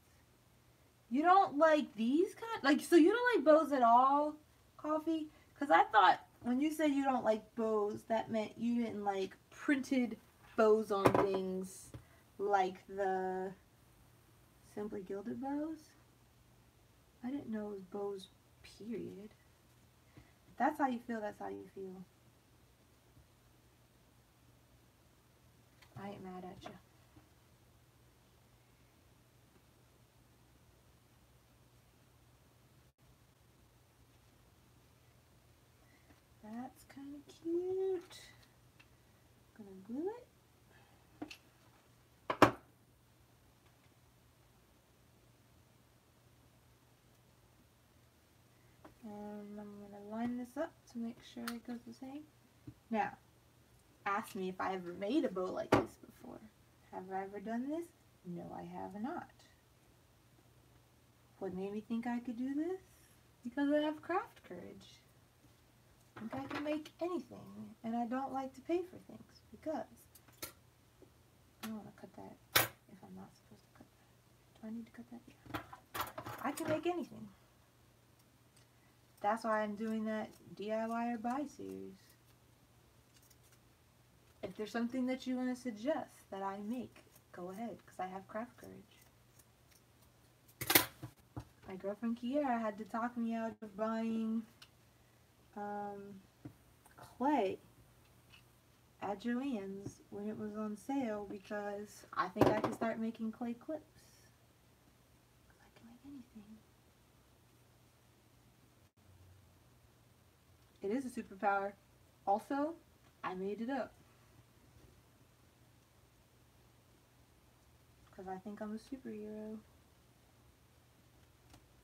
You don't like these kind? Like, so you don't like bows at all, Coffee? Because I thought when you said you don't like bows, that meant you didn't like printed bows on things like the Simply Gilded bows. I didn't know it was bows, period. If that's how you feel, that's how you feel. I ain't mad at you. That's kind of cute. I'm gonna glue it. And I'm gonna line this up to make sure it goes the same. Now, ask me if I ever made a bow like this before. Have I ever done this? No, I have not. What made me think I could do this? Because I have craft courage. I think I can make anything, and I don't like to pay for things because I don't want to cut that if I'm not supposed to cut that. Do I need to cut that? Yeah. I can make anything. That's why I'm doing that DIY or buy series. If there's something that you want to suggest that I make, go ahead, because I have craft courage. My girlfriend Kiera had to talk me out of buying clay at Joann's when it was on sale because I think I could start making clay clips. I can make anything. It is a superpower. Also, I made it up. Because I think I'm a superhero.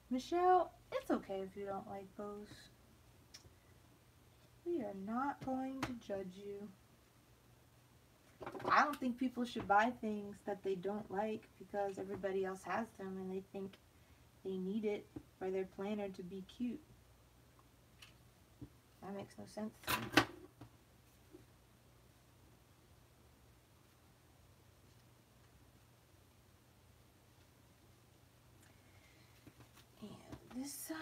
Michelle, it's okay if you don't like bows. We are not going to judge you. I don't think people should buy things that they don't like because everybody else has them and they think they need it for their planner to be cute. That makes no sense to me. And this side.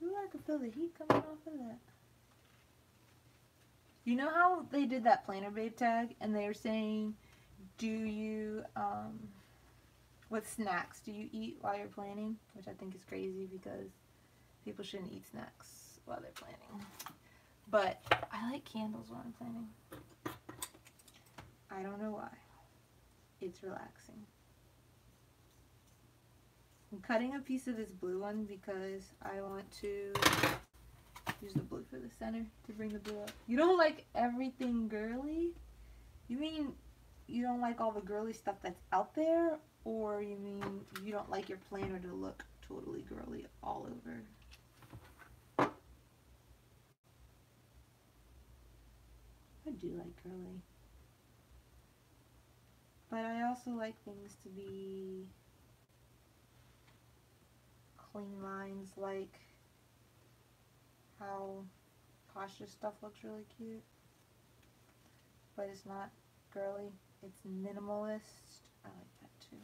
Ooh, I can feel the heat coming off of that. You know how they did that Planner Babe tag and they were saying, do you, what snacks do you eat while you're planning? Which I think is crazy because people shouldn't eat snacks while they're planning. But I like candles when I'm planning. I don't know why. It's relaxing. I'm cutting a piece of this blue one because I want to use the blue for the center to bring the blue up. You don't like everything girly? You mean you don't like all the girly stuff that's out there? Or you mean you don't like your planner to look totally girly all over? I do like girly. But I also like things to be clean lines, like how Pasha's stuff looks really cute. But it's not girly, it's minimalist. I like that too.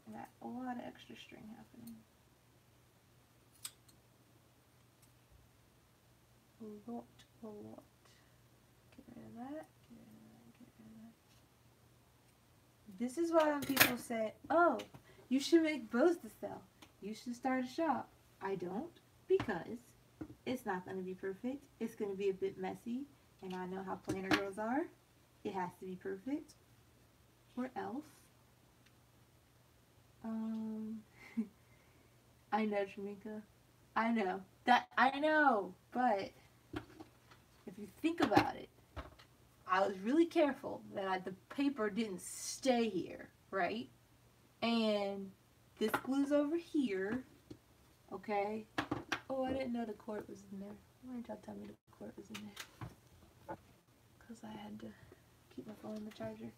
And that a lot of extra string happening. A lot. Get rid of that, get rid of that, get rid of that. This is why when people say, oh, you should make bows to sell. You should start a shop. I don't, because it's not going to be perfect. It's going to be a bit messy, and I know how planner girls are. it has to be perfect, or else. I know, Tramika. I know. I know, but if you think about it, I was really careful that the paper didn't stay here, right? And this glue's over here, okay? Oh, I didn't know the cord was in there. Why didn't y'all tell me the cord was in there? Because I had to keep my phone in the charger.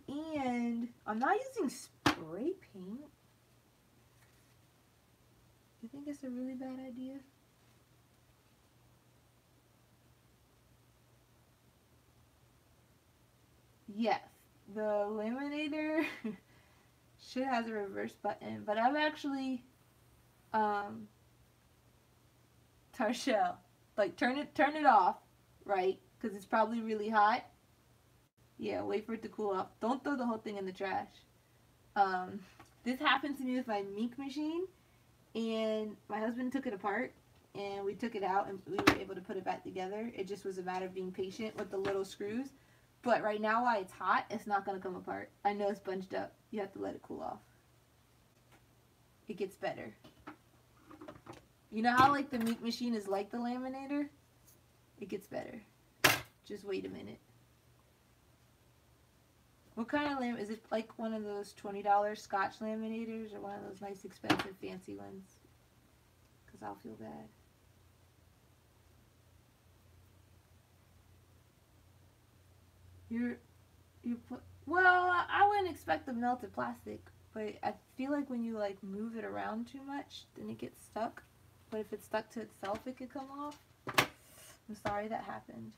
And I'm not using spray paint. You think it's a really bad idea? Yes, the laminator should have a reverse button, but I'm actually, Tarshell, like turn it off, right? Because it's probably really hot. Yeah, wait for it to cool off. Don't throw the whole thing in the trash. This happened to me with my Mink machine, and my husband took it apart, and we took it out, and we were able to put it back together. It just was a matter of being patient with the little screws. But right now, while it's hot, it's not going to come apart. I know it's bunched up. You have to let it cool off. It gets better. You know how like the Mink machine is like the laminator? It gets better. Just wait a minute. What kind of lam? Is it like one of those $20 Scotch laminators or one of those nice expensive fancy ones? Because I'll feel bad. Well, I wouldn't expect the melted plastic, but I feel like when you like move it around too much, then it gets stuck. But if it's stuck to itself, it could come off. I'm sorry that happened.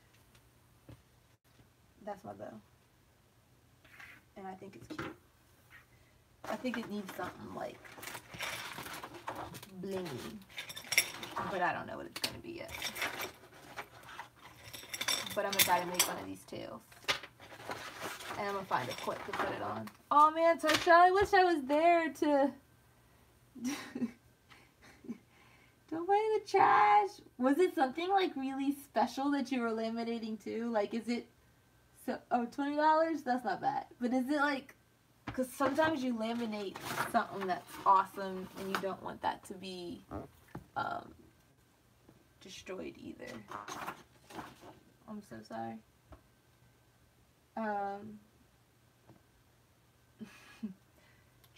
That's my bow. And I think it's cute. I think it needs something like blingy, but I don't know what it's going to be yet. But I'm going to try to make one of these tails. And I'm going to find a clip to put it on. Oh man, Tarsha, I wish I was there to... Don't put it in the trash. Was it something like really special that you were laminating too? Like, is it... So, oh, $20? That's not bad. But is it like... Because sometimes you laminate something that's awesome and you don't want that to be destroyed either. I'm so sorry.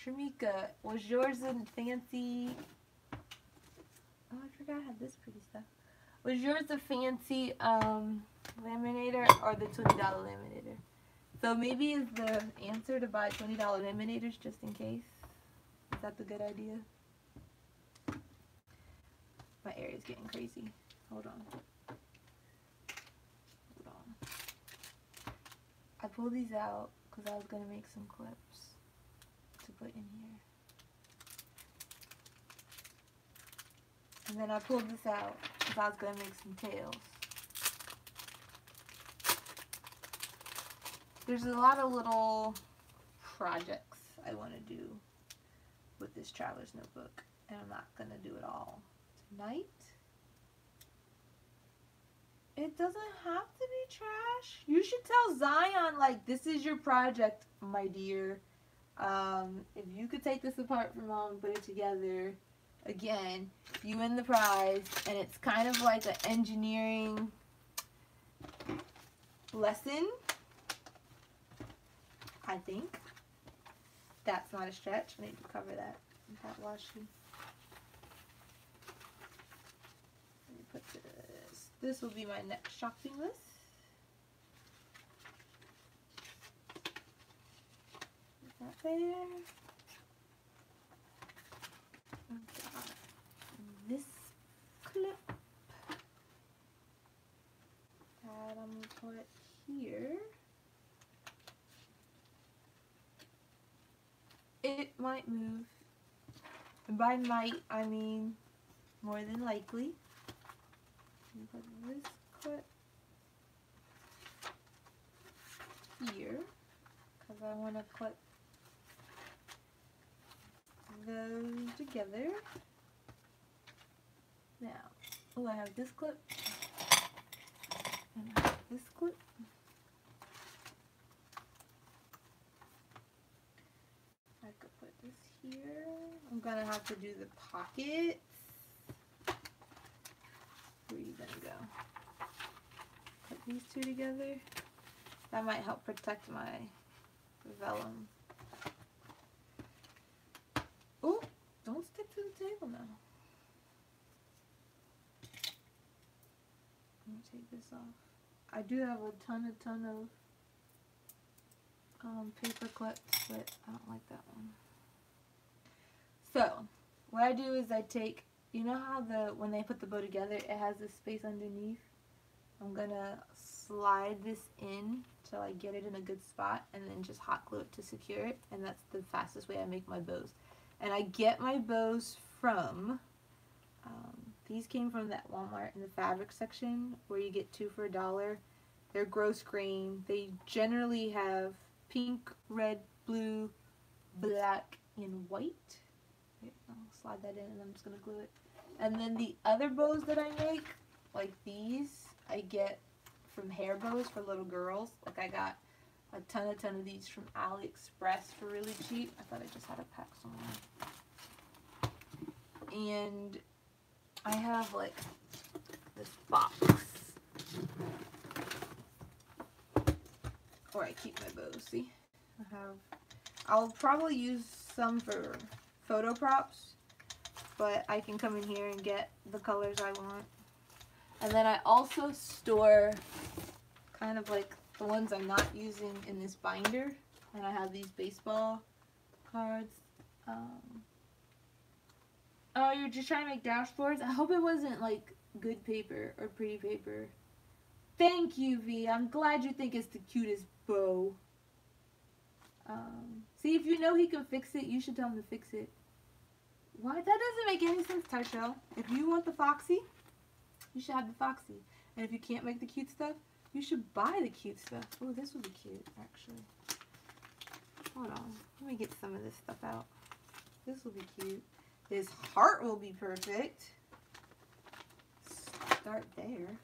Tramika, was yours a fancy... Oh, I forgot I had this pretty stuff. Was yours a fancy laminator or the $20 laminator? So maybe is the answer to buy $20 laminators just in case? Is that the good idea? My area's getting crazy. Hold on. Hold on. I pulled these out because I was going to make some clips to put in here. And then I pulled this out because I was going to make some tails. There's a lot of little projects I want to do with this traveler's notebook, and I'm not going to do it all tonight. It doesn't have to be trash. You should tell Zion, like, this is your project, my dear. If you could take this apart for mom and put it together, again, you win the prize, and it's kind of like an engineering lesson. I think. That's not a stretch. I need to cover that with that washi. Let me put this. This will be my next shopping list. Put that there. I've got this clip that I'm going to put here. It might move. And by might, I mean more than likely. Put this clip here because I want to clip those together. Now, oh, I have this clip and I have this clip. here. I'm gonna have to do the pockets. Where are you gonna go? Put these two together. That might help protect my vellum. Oh, don't stick to the table now. I'm gonna take this off. I do have a ton of paper clips, but I don't like that one. So, what I do is I take, you know how when they put the bow together, it has this space underneath? I'm gonna slide this in till I get it in a good spot and then just hot glue it to secure it, and that's the fastest way I make my bows. And I get my bows from, these came from that Walmart in the fabric section where you get 2 for $1. They're gross green. They generally have pink, red, blue, black, and white. I'll slide that in and I'm just going to glue it. And then the other bows that I make, like these, I get from Hair Bows for little girls. Like I got a ton of these from AliExpress for really cheap. I thought I just had a pack somewhere. And I have like this box where I keep my bows. See, I'll probably use some for photo props, but I can come in here and get the colors I want. And then I also store kind of like the ones I'm not using in this binder. And I have these baseball cards. Oh, you're just trying to make dashboards? I hope it wasn't like good paper or pretty paper. Thank you, V. I'm glad you think it's the cutest bow. See, if you know he can fix it, you should tell him to fix it. Why? That doesn't make any sense, Tyshell. If you want the Foxy, you should have the Foxy. And if you can't make the cute stuff, you should buy the cute stuff. Oh, this would be cute, actually. Hold on. Let me get some of this stuff out. This will be cute. His heart will be perfect. Start there.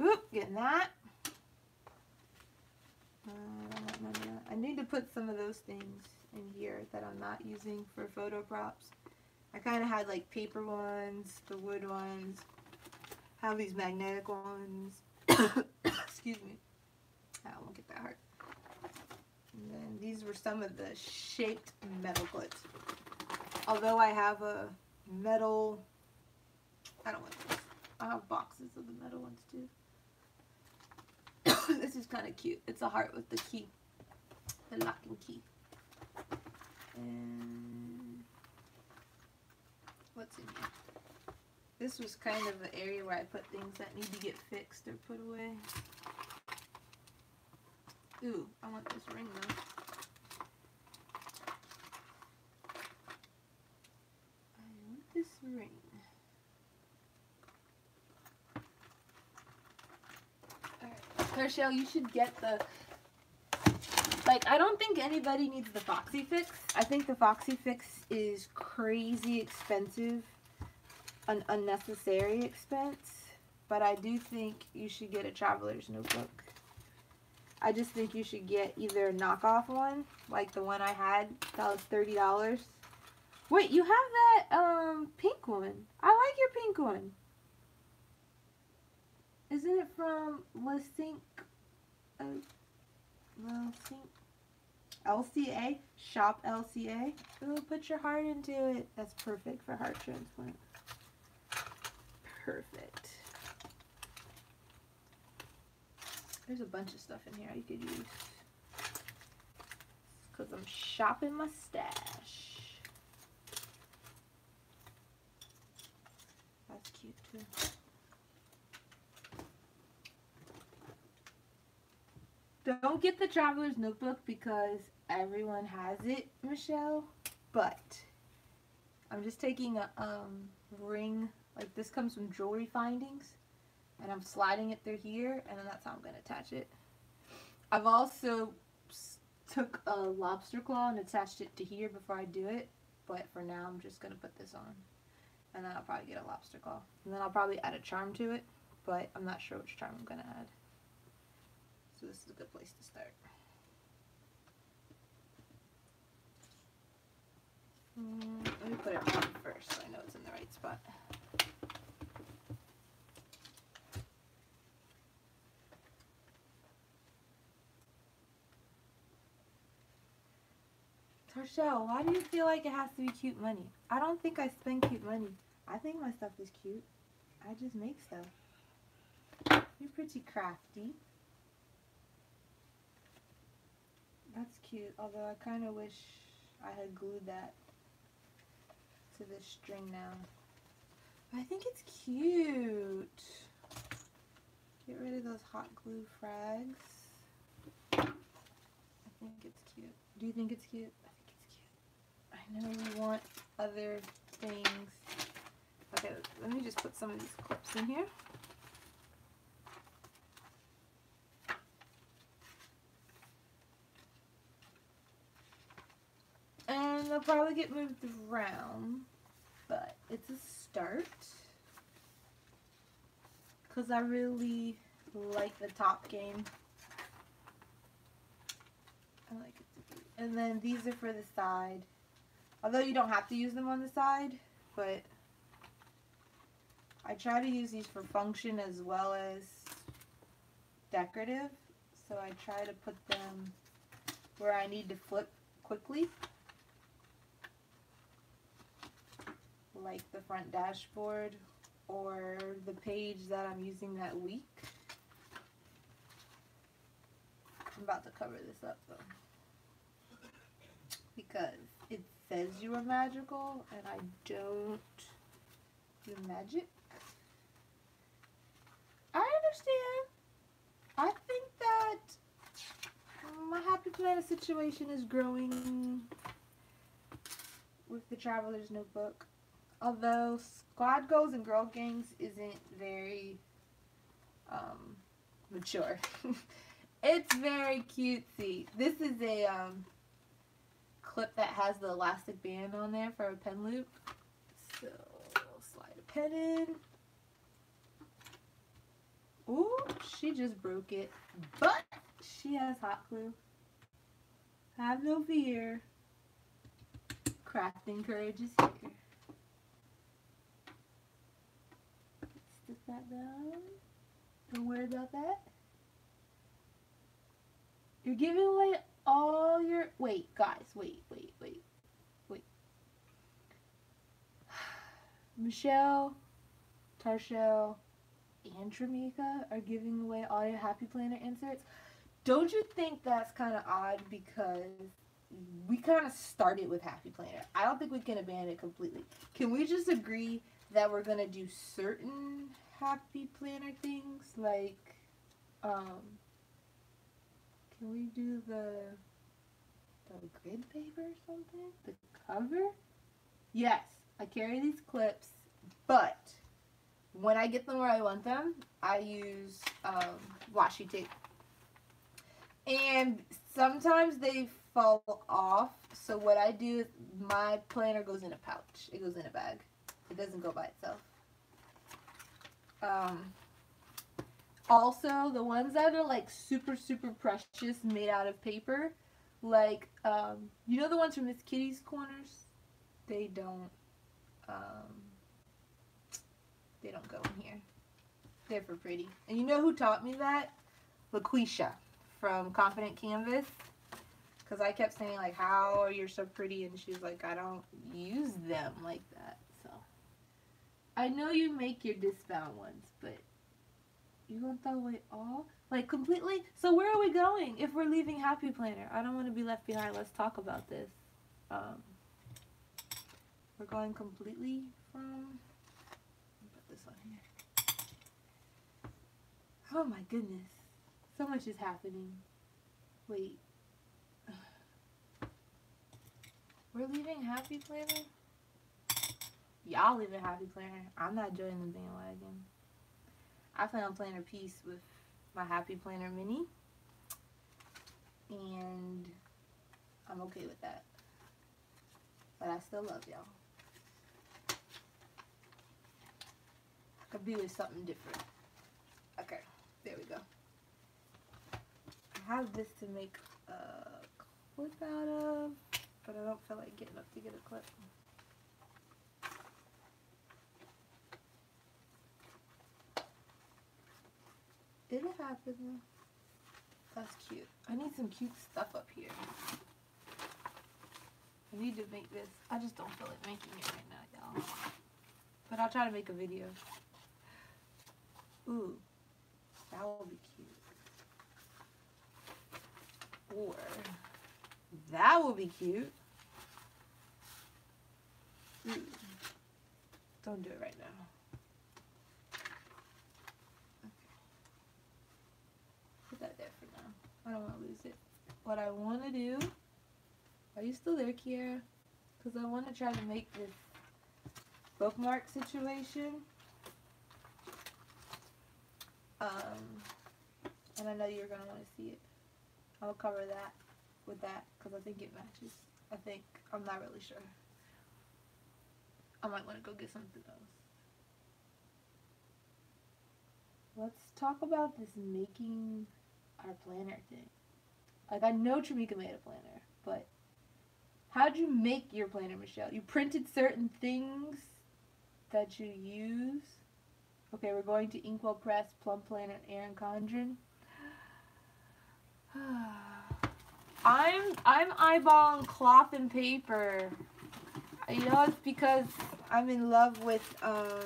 Oop, getting that. I need to put some of those things in here that I'm not using for photo props. I kind of had like paper ones, the wood ones, have these magnetic ones. Excuse me. I won't get that hurt. And then these were some of the shaped metal clips. Although I have a metal, I don't want this. I have boxes of the metal ones too. This is kind of cute. It's a heart with the key, the lock and key. And what's in here? This was kind of the area where I put things that need to get fixed or put away. Ooh, I want this ring though. I want this ring. Herschel, you should get the, like, I don't think anybody needs the Foxy Fix. I think the Foxy Fix is crazy expensive, an unnecessary expense, but I do think you should get a traveler's notebook. I just think you should get either a knockoff one, like the one I had, that was $30. Wait, you have that pink one. I like your pink one. Isn't it from LCA? Shop LCA? Ooh, put your heart into it. That's perfect for heart transplant. Perfect. There's a bunch of stuff in here I could use. Because I'm shopping my stash. That's cute too. Don't get the traveler's notebook because everyone has it, Michelle. But I'm just taking a ring, like this comes from Jewelry Findings, and I'm sliding it through here, and then that's how I'm going to attach it. I've also took a lobster claw and attached it to here before I do it, but for now I'm just going to put this on, and then I'll probably get a lobster claw, and then I'll probably add a charm to it, but I'm not sure which charm I'm going to add. So this is a good place to start. Let me put it on first so I know it's in the right spot. Tarshelle, why do you feel like it has to be cute money? I don't think I spend cute money. I think my stuff is cute. I just make stuff. You're pretty crafty. That's cute, although I kind of wish I had glued that to this string now. But I think it's cute. Get rid of those hot glue frags. I think it's cute. Do you think it's cute? I think it's cute. I know we want other things. Okay, let me just put some of these clips in here. And they'll probably get moved around, but it's a start. Because I really like the top game. I like it. And then these are for the side. Although you don't have to use them on the side, but I try to use these for function as well as decorative. So I try to put them where I need to flip quickly. Like the front dashboard or the page that I'm using that week. I'm about to cover this up though, because it says you are magical and I don't do magic. I understand. I think that my Happy Planner situation is growing with the Traveler's Notebook. Although Squad Goals and Girl Gangs isn't very mature. It's very cutesy. This is a clip that has the elastic band on there for a pen loop. So I'll slide a pen in. Ooh, she just broke it. But she has hot glue. Have no fear. Crafting courage is here. Stick that down. Don't worry about that. You're giving away all your... Wait, guys. Wait. Michelle, Tarshelle, and Tramika are giving away all your Happy Planner inserts. Don't you think that's kind of odd? Because we kind of started with Happy Planner. I don't think we can abandon it completely. Can we just agree that we're going to do certain Happy Planner things? Like, can we do the grid paper or something? The cover? Yes, I carry these clips, but when I get them where I want them, I use washi tape. And sometimes they fall off, so what I do is my planner goes in a pouch. It goes in a bag. It doesn't go by itself. Also, the ones that are like super precious, made out of paper, like you know the ones from Miss Kitty's Corners, they don't go in here. They're for pretty. And you know who taught me that? LaQuisha from Confident Canvas. Because I kept saying like, how are you so pretty? And she's like, I don't use them like that. So I know you make your disbound ones, but you gonna throw away all? Like completely? So where are we going if we're leaving Happy Planner? I don't want to be left behind. Let's talk about this. We're going completely from... Put this on here. Oh my goodness. So much is happening. Wait. We're leaving Happy Planner? Y'all leaving Happy Planner. I'm not joining the bandwagon. I plan on Planner Peace with my Happy Planner Mini. And I'm okay with that. But I still love y'all. I could be with something different. Okay, there we go. I have this to make a clip out of. but I don't feel like getting up to get a clip. It'll happen though. That's cute. I need some cute stuff up here. I need to make this. I just don't feel like making it right now, y'all. But I'll try to make a video. Ooh, that will be cute. Or that will be cute. Ooh. Don't do it right now. Okay. Put that there for now. I don't want to lose it. What I want to do, are you still there, Kiara? Because I want to try to make this bookmark situation. And I know you're going to want to see it. I'll cover that with that because I think it matches. I'm not really sure. I might want to go get something else. Let's talk about this making our planner thing. Like, I know Tramika made a planner, but how'd you make your planner, Michelle? You printed certain things that you use? Okay, we're going to Inkwell Press, Plum Planner, and Erin Condren. I'm eyeballing cloth and paper. You know, it's because I'm in love with, oh,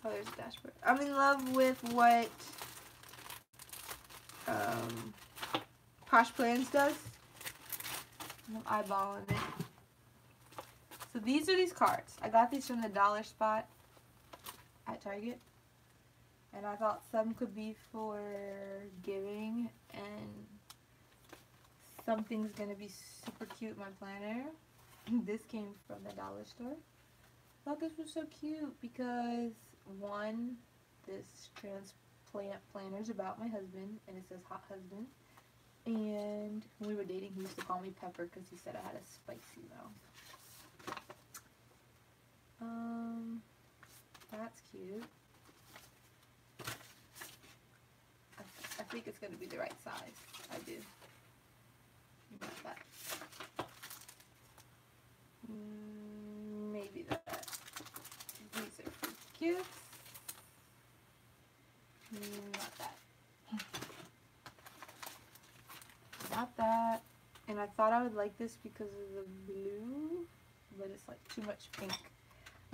there's a dashboard. I'm in love with what, Posh Plans does. I'm eyeballing it. So these are these cards. I got these from the Dollar Spot at Target. And I thought some could be for giving, and something's going to be super cute in my planner. This came from the dollar store. I thought this was so cute because, one, this transplant planner is about my husband, and it says hot husband. And when we were dating, he used to call me Pepper because he said I had a spicy mouth. That's cute. I think it's going to be the right size. I do. Not that. Maybe that. These are for gifts. Not that. Not that. And I thought I would like this because of the blue, but it's like too much pink.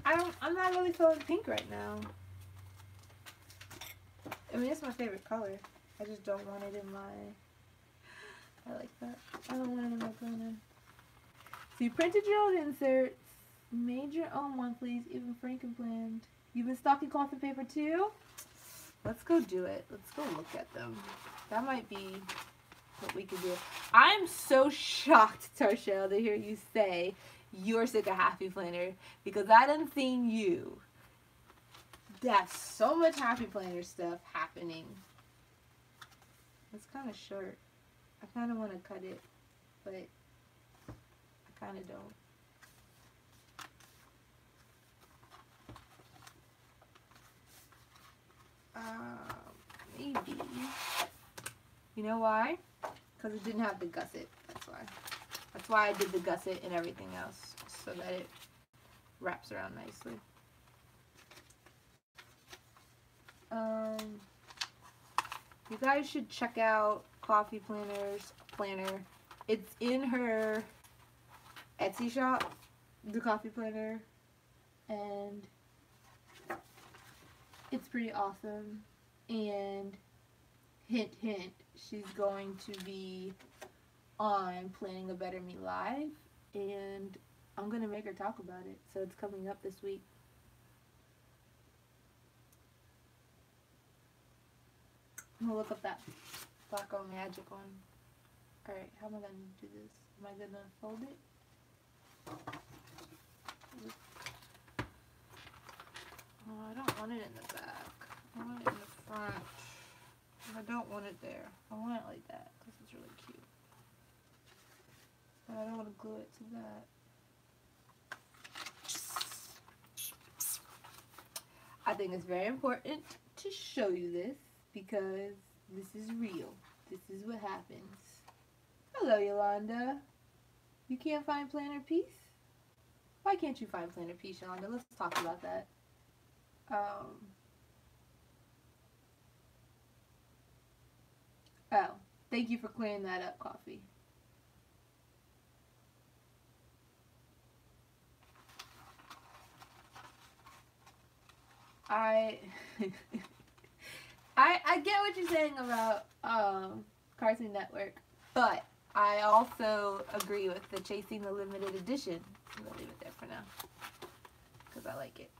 I'm not really feeling pink right now. I mean, it's my favorite color. I just don't want it in my, I like that. I don't want it in my planner. So you printed your own inserts, made your own monthlies, even Frankenplanned. You've been stocking cloth and paper too? Let's go do it. Let's go look at them. That might be what we could do. I'm so shocked, Tarshelle, to hear you say you're sick of Happy Planner because I done seen you. That's so much Happy Planner stuff happening. It's kind of short. I kind of want to cut it, but I kind of don't. Maybe. You know why? Because it didn't have the gusset. That's why. That's why I did the gusset and everything else, so that it wraps around nicely. You guys should check out Coffee Planner's planner. It's in her Etsy shop, the Coffee Planner, and it's pretty awesome. And hint, hint, she's going to be on Planning a Better Me Live, and I'm going to make her talk about it. So it's coming up this week. I'm going to look up that Black Girl Magic one. Alright, how am I going to do this? Am I going to fold it? Oh, I don't want it in the back. I want it in the front. I don't want it there. I want it like that because it's really cute. But I don't want to glue it to that. I think it's very important to show you this because this is real. This is what happens. Hello, Yolanda. You can't find planner peace? Why can't you find planner peace, Yolanda? Let's talk about that. Oh, thank you for clearing that up, Coffee. I get what you're saying about Cartoon Network, but I also agree with the chasing the limited edition. I'm gonna leave it there for now because I like it.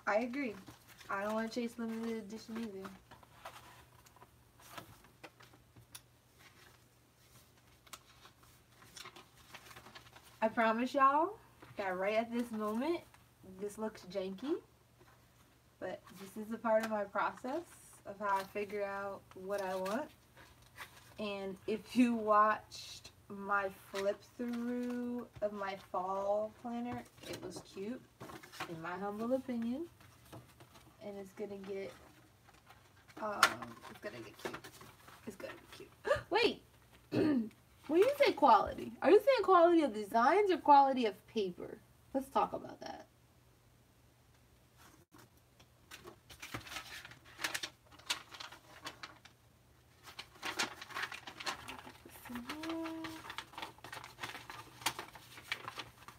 I agree. I don't want to chase limited edition either. I promise y'all that right at this moment, this looks janky, but this is a part of my process of how I figure out what I want. And if you watched my flip through of my fall planner, it was cute, in my humble opinion. And it's gonna get cute. It's gonna be cute. Wait! When you say quality, are you saying quality of designs or quality of paper? Let's talk about that.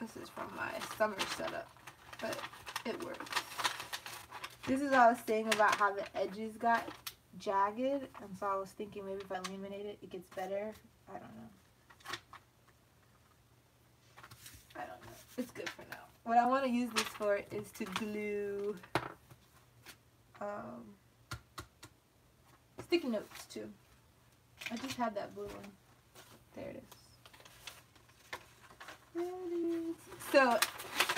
This is from my summer setup, but it works. This is what I was saying about how the edges got jagged, and so I was thinking maybe if I laminate it, it gets better. I don't know. It's good for now. What I want to use this for is to glue sticky notes too. I just had that blue one. There it is. So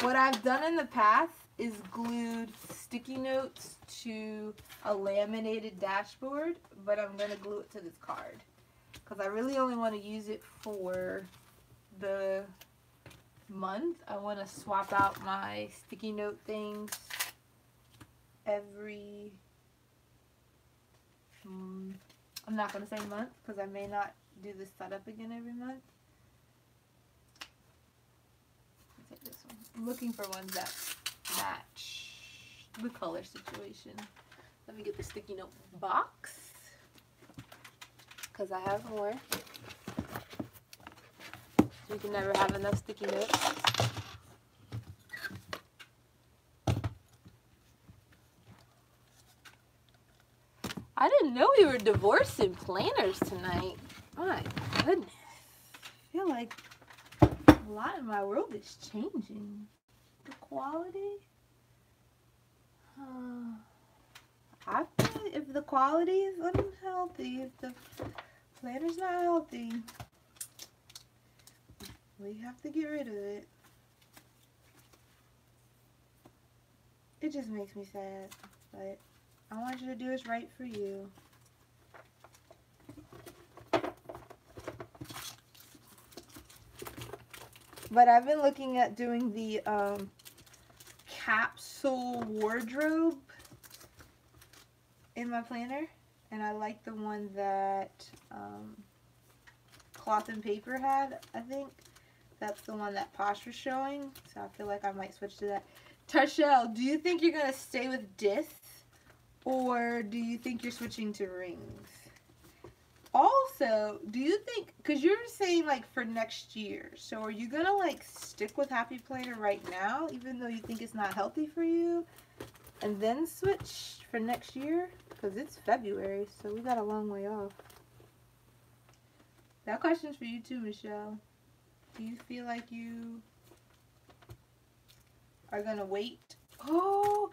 what I've done in the past is glued sticky notes to a laminated dashboard, but I'm going to glue it to this card because I really only want to use it for the month. I want to swap out my sticky note things every I'm not going to say month because I may not do this setup again every month. Take this one. I'm looking for ones that match the color situation. Let me get the sticky note box because I have more. You can never have enough sticky notes. I didn't know we were divorcing planners tonight. My goodness. I feel like a lot of my world is changing. The quality? I feel like if the quality is unhealthy, if the planner's not healthy, we have to get rid of it. It just makes me sad, but I want you to do what's right for you. But I've been looking at doing the capsule wardrobe in my planner, and I like the one that Cloth and Paper had. I think that's the one that Posh was showing, so I feel like I might switch to that. Tarshelle, do you think you're going to stay with discs, or do you think you're switching to rings? Also, do you think, because you're saying like for next year, so are you going to like stick with Happy Planner right now, even though you think it's not healthy for you, and then switch for next year? Because it's February, so we got a long way off. That question's for you too, Michelle. Do you feel like you are going to wait? Oh,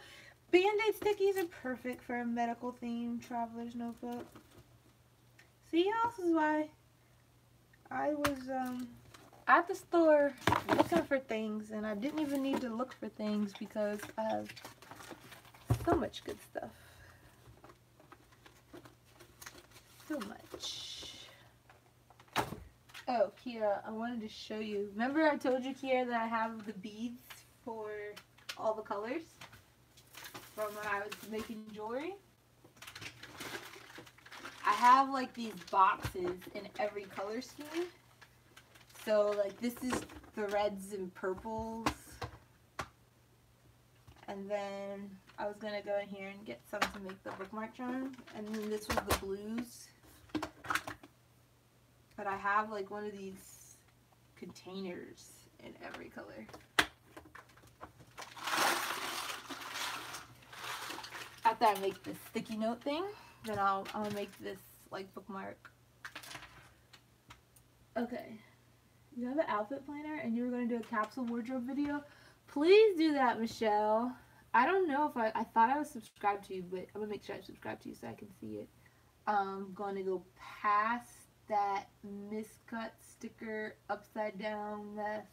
Band-Aid stickies are perfect for a medical theme traveler's notebook. See, this is why I was at the store looking for things, and I didn't even need to look for things because I have so much good stuff. So much. Oh, Kiera, I wanted to show you. Remember I told you, Kiera, that I have the beads for all the colors from when I was making jewelry? I have like these boxes in every color scheme. So like this is the reds and purples. And then I was going to go in here and get some to make the bookmark charm. And then this was the blues. But I have like one of these containers in every color. After I make this sticky note thing, then I'll make this like bookmark. Okay. You have an outfit planner and you were going to do a capsule wardrobe video. Please do that, Michelle. I don't know if I thought I was subscribed to you, but I'm going to make sure I subscribe to you so I can see it. I'm going to go past that miscut sticker upside down mess.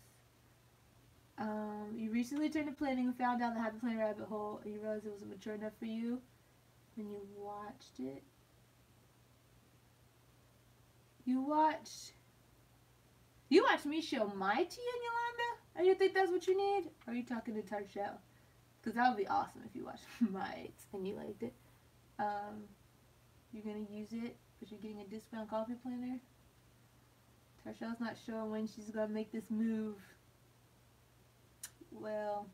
You recently turned to planning and found out the Happy Planner rabbit hole and you realized it wasn't mature enough for you when you watched it. You watched me show my tea and Yolanda? And you think that's what you need? Or are you talking to Tarshell? Because that would be awesome if you watched my and you liked it. You're going to use it, but you're getting a discount coffee planner. Tarshell's not sure when she's going to make this move. Well,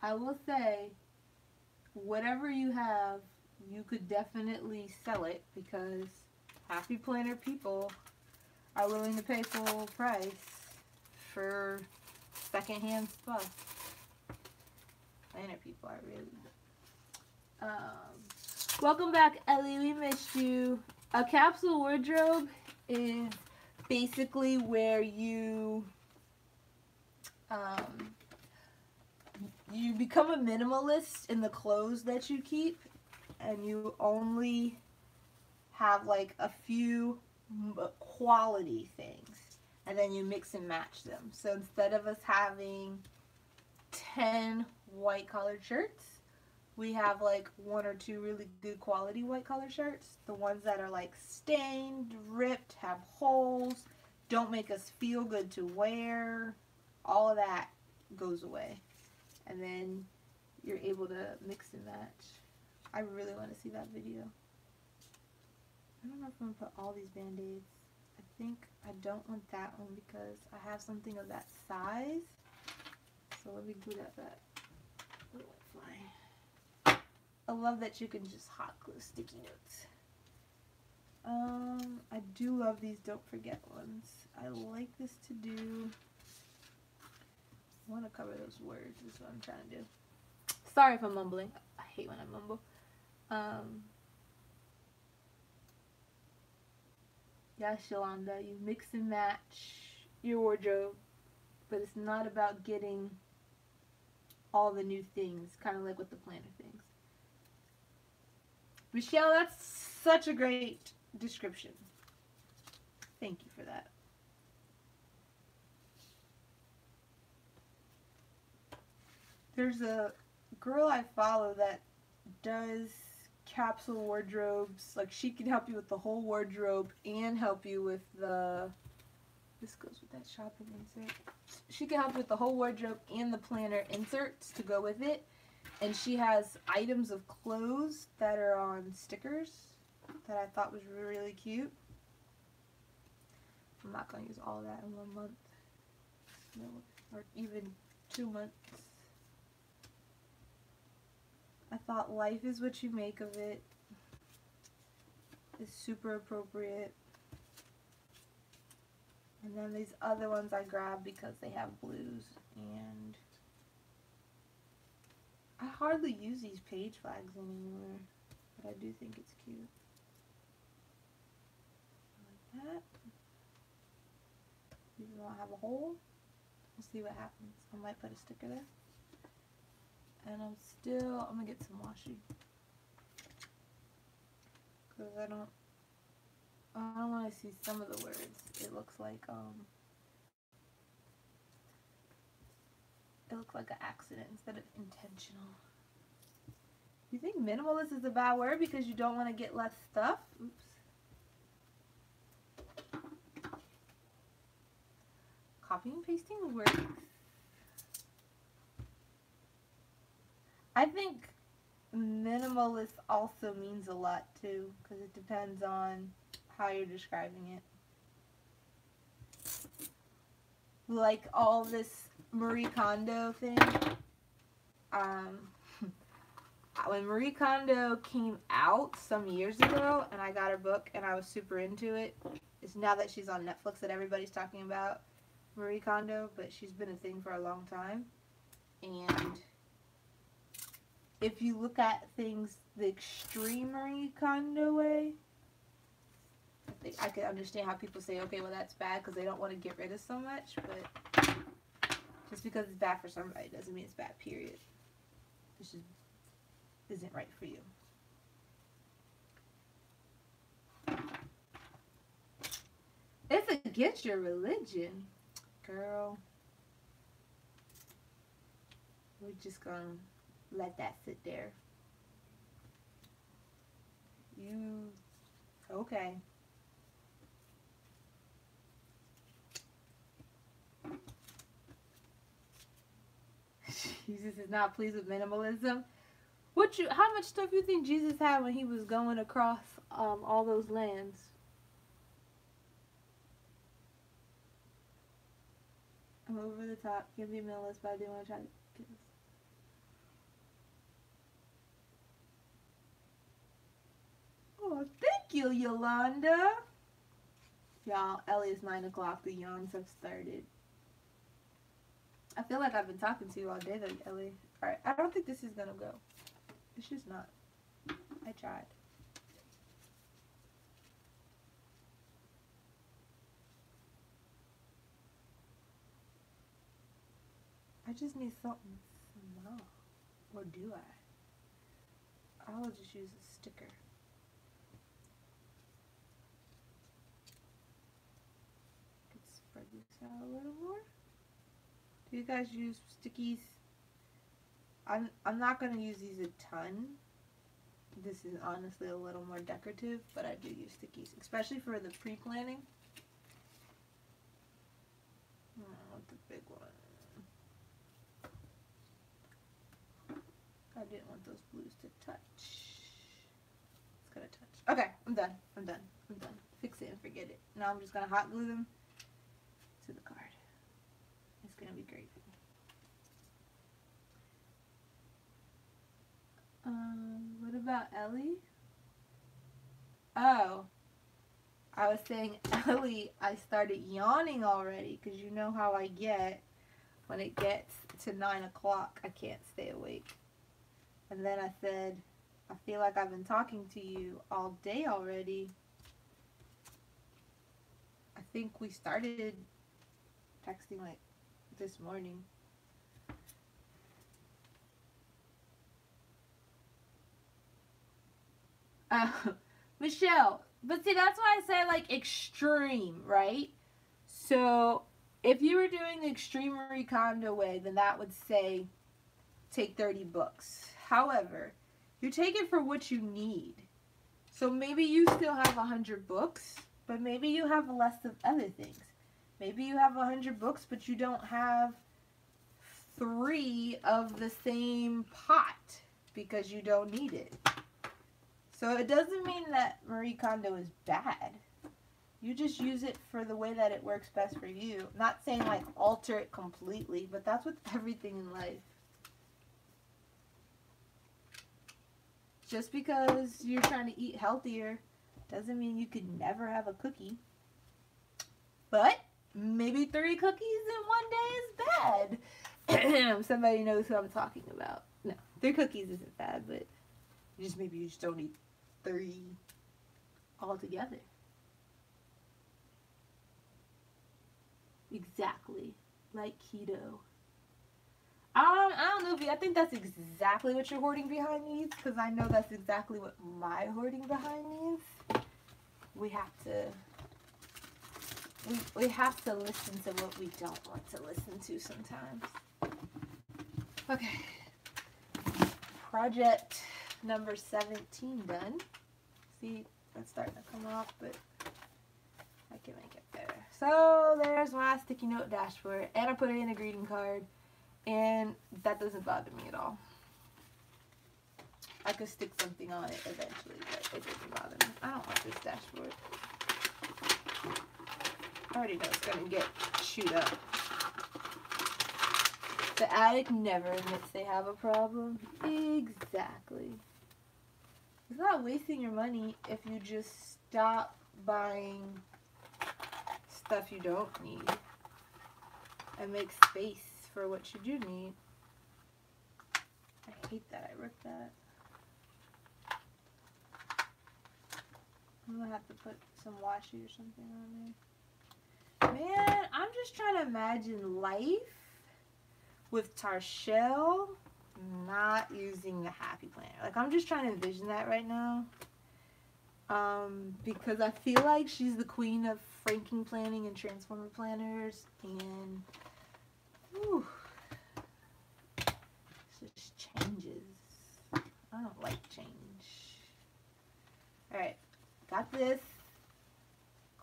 I will say, whatever you have, you could definitely sell it because Happy Planner people are willing to pay full price for secondhand stuff. Planner people are really welcome back, Ellie. We missed you. A capsule wardrobe is basically where you you become a minimalist in the clothes that you keep, and you only have like a few quality things, and then you mix and match them. So instead of us having 10 white collared shirts, we have like 1 or 2 really good quality white collar shirts. The ones that are like stained, ripped, have holes, don't make us feel good to wear, all of that goes away. And then you're able to mix and match. I really want to see that video. I don't know if I'm going to put all these band-aids. I think I don't want that one because I have something of that size. So let me glue that back. Oh, it's flying. I love that you can just hot glue sticky notes. I do love these don't forget ones. I like this to do. I want to cover those words is what I'm trying to do. Sorry if I'm mumbling. I hate when I mumble. Yes, Yolanda, you mix and match your wardrobe, but it's not about getting all the new things, kind of like with the planner things. Michelle, that's such a great description. Thank you for that. There's a girl I follow that does capsule wardrobes. Like, she can help you with the whole wardrobe and help you with the, this goes with that shopping insert. She can help you with the whole wardrobe and the planner inserts to go with it. And she has items of clothes that are on stickers that I thought was really cute. I'm not going to use all of that in 1 month. No, or even 2 months. I thought life is what you make of it is super appropriate. And then these other ones I grabbed because they have blues, and I hardly use these page flags anymore, but I do think it's cute. Like that. These don't have a hole. We'll see what happens. I might put a sticker there. And I'm gonna get some washi. Because I don't want to see some of the words. It looks like an accident instead of intentional. You think minimalist is a bad word because you don't want to get less stuff? Oops. Copying and pasting works. I think minimalist also means a lot too, because it depends on how you're describing it. like all this Marie Kondo thing. When Marie Kondo came out some years ago and I got her book and I was super into it, it's now that she's on Netflix that everybody's talking about Marie Kondo, but she's been a thing for a long time. And if you look at things the extreme Marie Kondo way, I could understand how people say, okay, well that's bad because they don't want to get rid of so much, but just because it's bad for somebody doesn't mean it's bad, period. This just isn't right for you. It's against your religion, girl. We're just gonna let that sit there. You, okay. Jesus is not pleased with minimalism. How much stuff you think Jesus had when he was going across all those lands? I'm over the top. Can't be minimalist, but I do want to try to get this. Oh, thank you, Yolanda. Y'all, Ellie, it's 9 o'clock. The yawns have started. I feel like I've been talking to you all day, though, Ellie. Alright, I don't think this is gonna go. It's just not. I tried. I just need something small. Or do I? I'll just use a sticker. Let's spread this out a little more. Do you guys use stickies? I'm not going to use these a ton. This is honestly a little more decorative, but I do use stickies, especially for the pre-planning. I want the big one. I didn't want those blues to touch. It's gonna touch. Okay, I'm done. I'm done. I'm done. Fix it and forget it. Now I'm just gonna hot glue them to the card. It's gonna be great. What about Ellie? Oh, I was saying, Ellie, I started yawning already because you know how I get when it gets to 9 o'clock. I can't stay awake. And then I said, I feel like I've been talking to you all day already. I think we started texting like this morning. Michelle, but see, that's why I say like extreme, right? So if you were doing the extreme Marie Kondo way, then that would say take 30 books. However, you take it for what you need. So maybe you still have 100 books, but maybe you have less of other things. Maybe you have 100 books, but you don't have 3 of the same pot because you don't need it. So it doesn't mean that Marie Kondo is bad. You just use it for the way that it works best for you. Not saying like alter it completely, but that's with everything in life. Just because you're trying to eat healthier doesn't mean you could never have a cookie. But maybe 3 cookies in one day is bad. Somebody knows who I'm talking about. No, 3 cookies isn't bad, but maybe you just don't eat 3 altogether. Exactly. Like keto. I don't know if I think that's exactly what your hoarding behind means, because I know that's exactly what my hoarding behind means. We have to listen to what we don't want to listen to sometimes. Okay. Project number 17 done. See, that's starting to come off, but I can make it better. So there's my sticky note dashboard, and I put it in a greeting card. And that doesn't bother me at all. I could stick something on it eventually, but it doesn't bother me. I don't want this dashboard. I already know it's going to get chewed up. The addict never admits they have a problem. Exactly. It's not wasting your money if you just stop buying stuff you don't need and make space for what you do need. I hate that I ripped that. I'm gonna have to put some washi or something on there. Man, I'm just trying to imagine life with Tarshelle not using the Happy Planner. Like, I'm just trying to envision that right now. Because I feel like she's the queen of Franken planning and Transformer planners, and whew, it just changes. I don't like change. Alright, got this.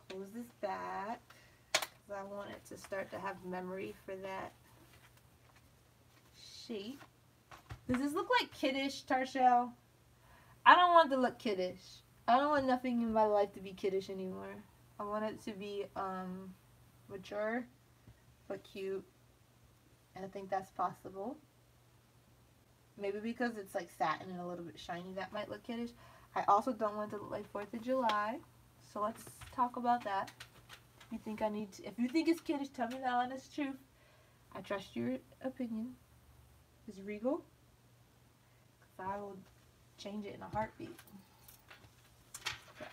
Close this back, because I want it to start to have memory for that shape. Does this look like kiddish, Tarshelle? I don't want it to look kiddish. I don't want nothing in my life to be kiddish anymore. I want it to be mature but cute, and I think that's possible. Maybe because it's like satin and a little bit shiny, that might look kiddish. I also don't want it to look like 4th of July, so let's talk about that. If you think if you think it's kiddish, tell me the honest truth. I trust your opinion. Is it regal? Because I will change it in a heartbeat. Okay.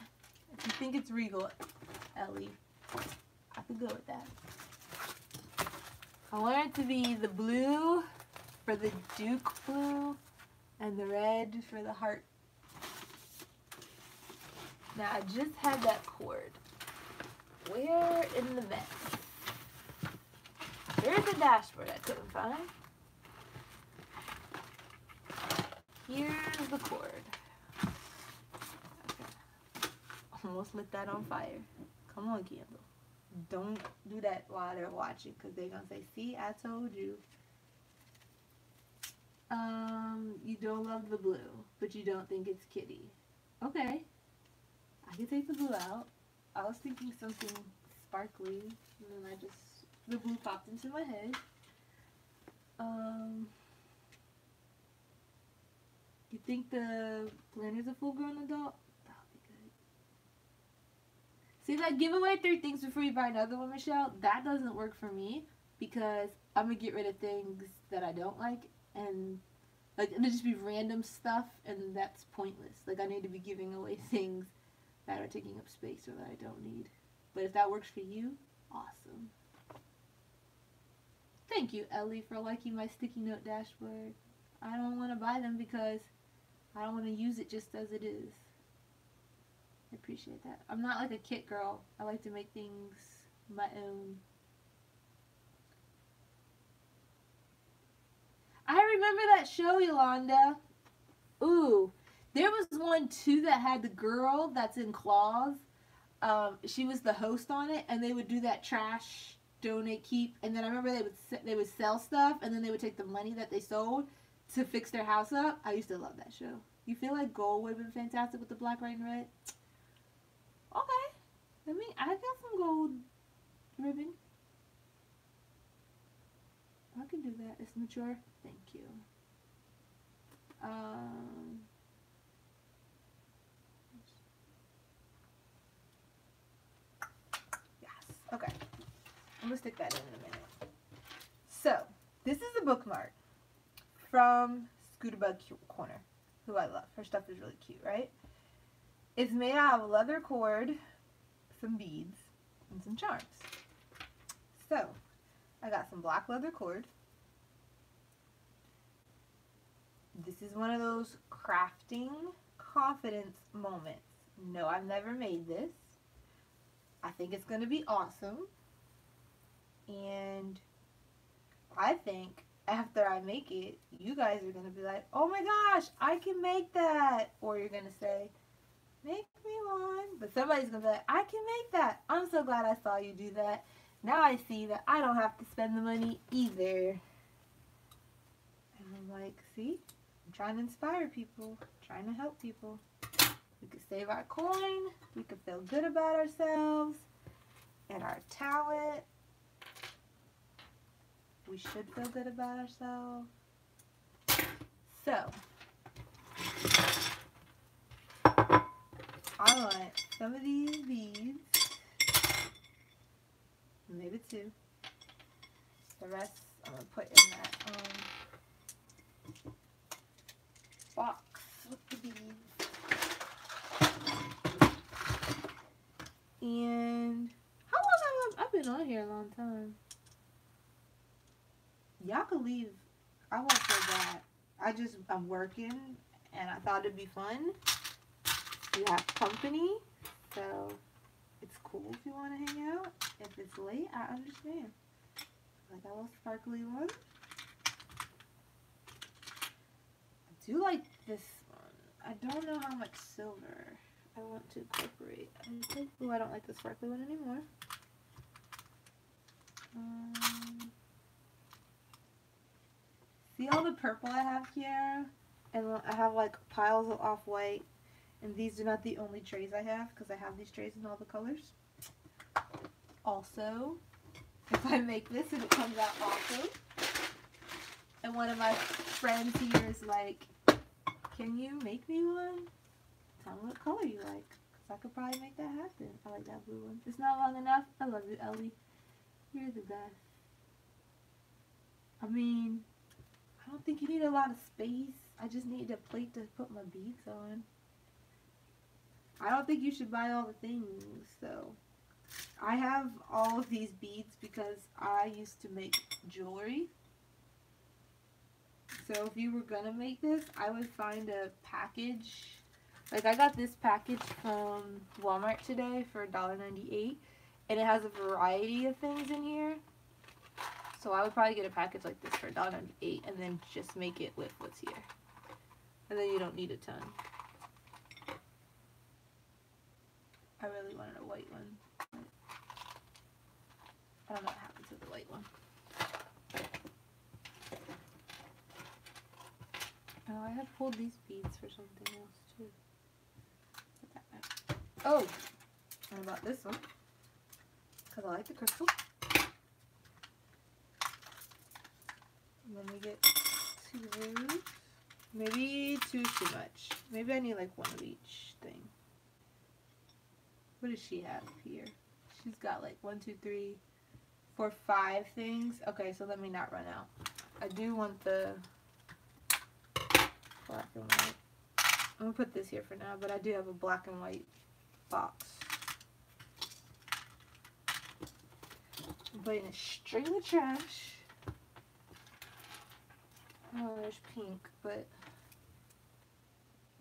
If you think it's regal, Ellie, I could go with that. I want it to be the blue for the Duke blue and the red for the heart. Now I just had that cord. Where in the mess? There's a dashboard I couldn't find. Here's the cord. Okay. Almost lit that on fire. Come on, candle. Don't do that while they're watching, because they're going to say, see, I told you. You don't love the blue, but you don't think it's kitty. Okay. I can take the blue out. I was thinking something sparkly, and then the blue popped into my head. You think the planner's a full-grown adult? That would be good. See, like, give away 3 things before you buy another one, Michelle? That doesn't work for me, because I'm going to get rid of things that I don't like, and, like, it'll just be random stuff, and that's pointless. Like, I need to be giving away things that are taking up space or that I don't need. But if that works for you, awesome. Thank you, Ellie, for liking my sticky note dashboard. I don't want to buy them because I don't want to use it just as it is. I appreciate that. I'm not like a kit girl. I like to make things my own. I remember that show, Yolanda. Ooh. There was one, too, that had the girl that's in Claws. She was the host on it, and they would do that trash, donate, keep. And then I remember they would sell stuff, and then they would take the money that they sold to fix their house up. I used to love that show. You feel like gold would have been fantastic with the black, white, and red? Okay. I got some gold ribbon. I can do that. It's mature. Thank you. Yes. Okay. I'm going to stick that in a minute. So, this is a bookmark from Scooterbug Corner, who I love. Her stuff is really cute, right? It's made out of leather cord, some beads, and some charms. So, I got some black leather cord. This is one of those crafting confidence moments. No, I've never made this. I think it's going to be awesome. And I think after I make it, you guys are going to be like, oh my gosh, I can make that. Or you're going to say, make me one. But somebody's going to be like, I can make that. I'm so glad I saw you do that. Now I see that I don't have to spend the money either. And I'm like, see? I'm trying to inspire people. Trying to help people. We could save our coin. We could feel good about ourselves and our talent. we should feel good about ourselves. So, I want some of these beads, maybe 2. The rest I'm going to put in that box with the beads. And how long have I've been on here a long time. Y'all could leave. I won't feel bad. I'm working and I thought it'd be fun. You have company, so it's cool if you want to hang out. If it's late, I understand. Like that little sparkly one. I do like this one. I don't know how much silver I want to incorporate. Ooh, I don't like the sparkly one anymore. See all the purple I have here? And I have like piles of off-white. And these are not the only trays I have because I have these trays in all the colors. Also, if I make this and it comes out awesome, and one of my friends here is like, can you make me one? Tell me what color you like, because I could probably make that happen. I like that blue one. It's not long enough. I love you, Ellie. You're the best. I mean, I don't think you need a lot of space. I just need a plate to put my beads on. I don't think you should buy all the things, though. I have all of these beads because I used to make jewelry. So if you were gonna make this, I would find a package. Like I got this package from Walmart today for $1.98, and it has a variety of things in here. So I would probably get a package like this for $1.98 and then just make it with what's here. And then you don't need a ton. I really wanted a white one. I don't know what happens with the white one. Oh, I had pulled these beads for something else too. Oh, and I bought this one because I like the crystal. And then we get 2 of those. Maybe 2 is too much. Maybe I need like 1 of each thing. What does she have here? She's got like 1, 2, 3, 4, 5 things. Okay, so let me not run out. I do want the black and white. I'm gonna put this here for now, but I do have a black and white box. I'm putting it straight in the trash. Oh, there's pink, but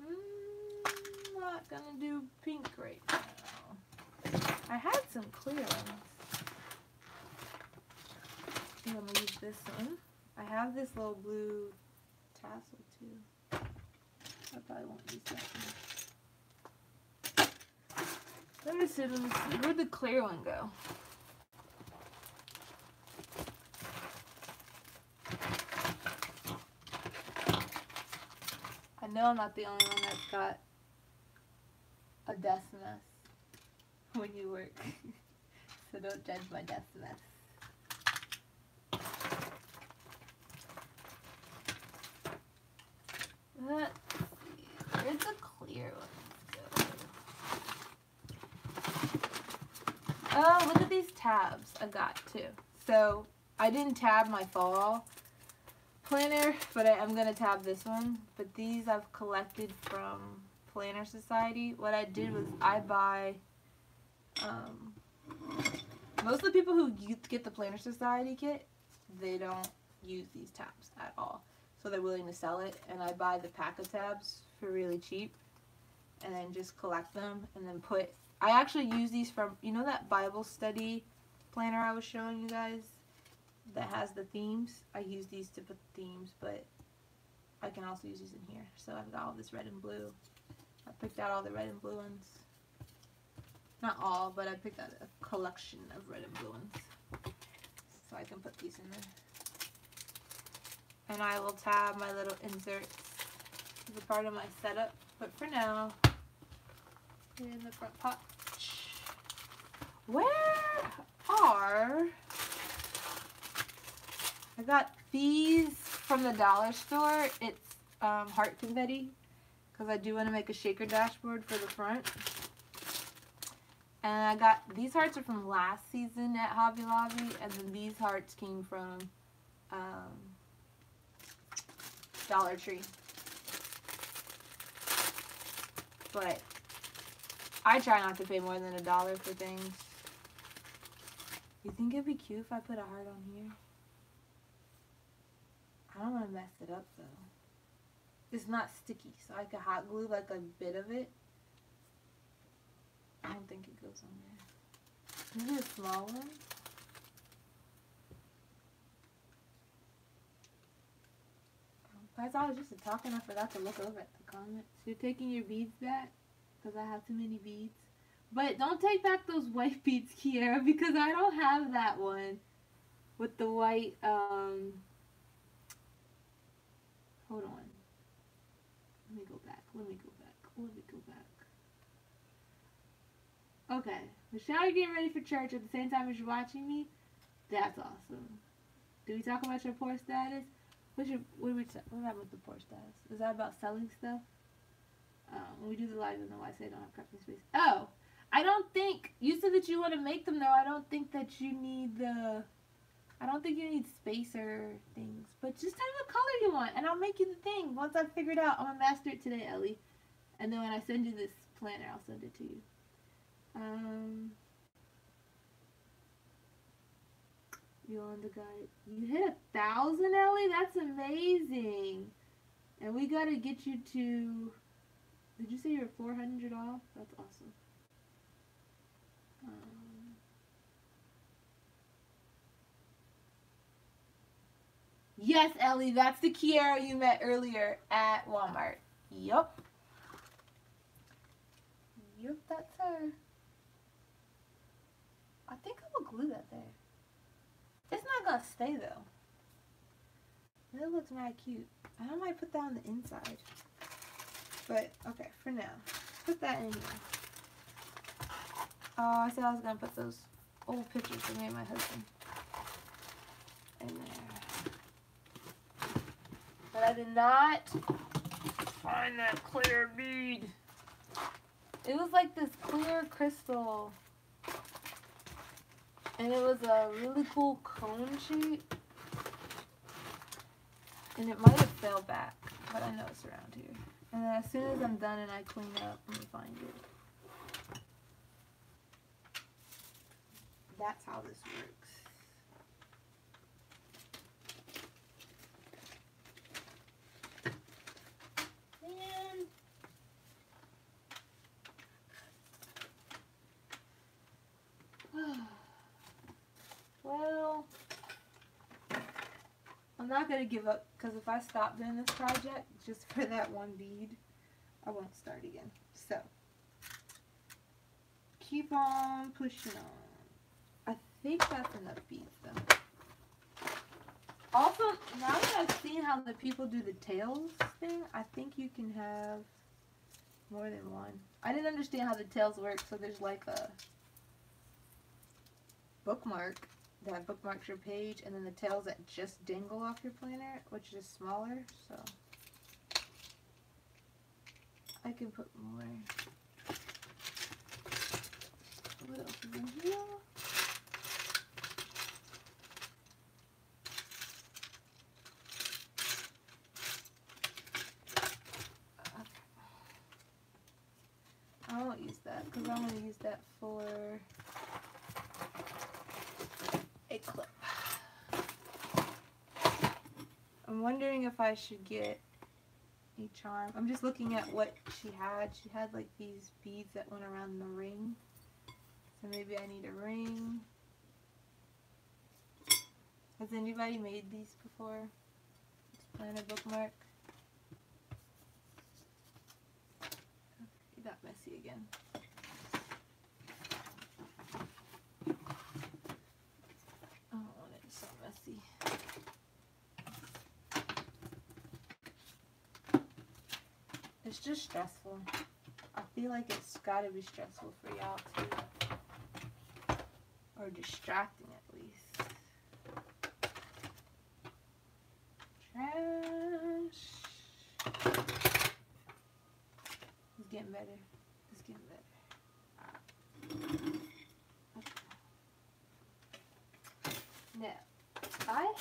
I'm not gonna do pink right now. I had some clear ones. I'm gonna use this one. I have this little blue tassel too. I probably won't use that one. Let me see. Where'd the clear one go? I know I'm not the only one that's got a desk mess when you work. So don't judge my desk mess. Let's see. Where's the clear one? Oh, look at these tabs I got too. So I didn't tab my fall planner, but I am going to tab this one. But these I've collected from Planner Society. What I did was I buy, most of the people who get the Planner Society kit, they don't use these tabs at all. So they're willing to sell it, and I buy the pack of tabs for really cheap, and then just collect them, and then put, I actually use these from, you know that Bible study planner I was showing you guys that has the themes? I use these to put themes, but I can also use these in here. So I've got all this red and blue. I picked out all the red and blue ones. Not all, but I picked out a collection of red and blue ones. So I can put these in there. And I will tab my little inserts as a part of my setup. But for now, put it in the front pot. Where are I got these from the dollar store. It's heart confetti because I do want to make a shaker dashboard for the front. And I got these hearts are from last season at Hobby Lobby, and then these hearts came from Dollar Tree. But I try not to pay more than $1 for things. You think it'd be cute if I put a heart on here? I don't want to mess it up though. It's not sticky, so I could hot glue like a bit of it. I don't think it goes on there. Maybe a small one? Guys, I was just talking, I forgot to look over at the comments. You're taking your beads back? Because I have too many beads. But don't take back those white beads, Kiera, because I don't have that one. With the white, hold on. Let me go back. Okay. Michelle, you're getting ready for church at the same time as you're watching me? That's awesome. Do we talk about your poor status? What about with the poor status? Is that about selling stuff? When we do the live, you'll know why I say I don't have crafting space. Oh! I don't think, you said that you want to make them though. I don't think that you need space or things. But just tell me what color you want and I'll make you the thing. Once I've figured out, I'm going to master it today, Ellie. And then when I send you this planner, I'll send it to you. Yolanda got it. You hit 1,000, Ellie? That's amazing. And we got to get you to, did you say you're 400 off? That's awesome. Yes, Ellie, that's the Kiera you met earlier at Walmart. Yup. Yup, that's her. I think I will glue that there. It's not gonna stay though. It looks mad cute. I might put that on the inside. But, okay, for now. Put that in here. Oh, I said I was gonna put those old pictures of me and my husband in there. But I did not find that clear bead. It was like this clear crystal. And it was a really cool cone shape. And it might have fell back, but I know it's around here. And then as soon as I'm done and I clean up, I'm gonna find it. That's how this works. Well, I'm not going to give up, because if I stop doing this project just for that one bead, I won't start again. So, keep on pushing on. I think that's enough beads though. Also, now that I've seen how the people do the tails thing, I think you can have more than one. I didn't understand how the tails work, so there's like a bookmark that bookmarks your page, and then the tails that just dangle off your planner, which is smaller, so I can put more. What else is in here? Okay. I won't use that because I'm going to use that for a clip. I'm wondering if I should get a charm. I'm just looking at what she had. She had like these beads that went around the ring. So maybe I need a ring. Has anybody made these before? This planner bookmark. It got messy again. I don't want it so messy. It's just stressful. I feel like it's gotta be stressful for y'all too. Or distracting at least. getting better. It's getting better. Now, I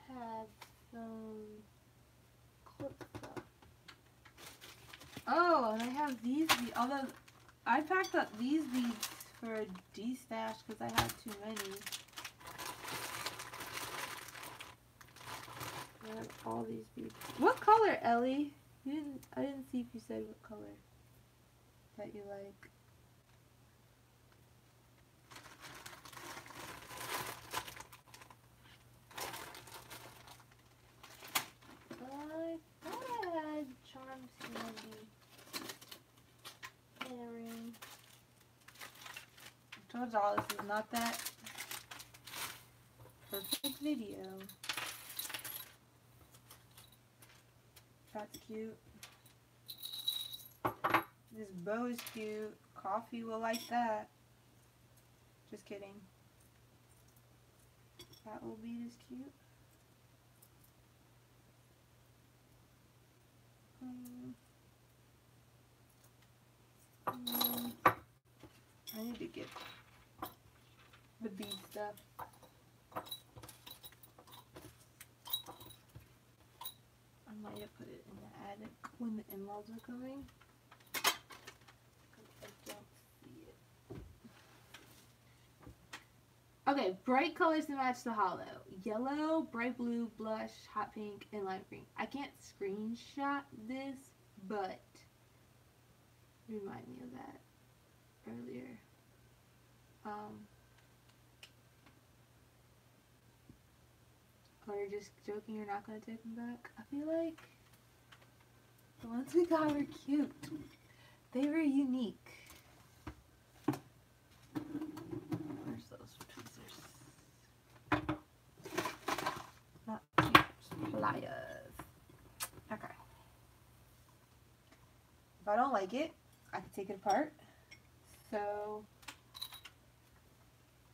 had some clip stuff. Oh, and I have these, although I packed up these beads for a de-stash because I had too many. I have all these beads. What color, Ellie? I didn't see if you said what color that you like. I thought I had Charms Candy in a ring. I told y'all this is not that perfect video. That's cute. This bow is cute. Coffee will like that. Just kidding. That will be this cute. I need to get the bead stuff. I might have put it in the attic when the in-laws are coming. I don't see it. Okay, bright colors to match the hollow. Yellow, bright blue, blush, hot pink, and lime green. I can't screenshot this, but remind me of that earlier. Or you're just joking, you're not going to take them back? I feel like the ones we got were cute. They were unique. Where's those tweezers? Not tweezers, pliers. Okay. If I don't like it, I can take it apart. So,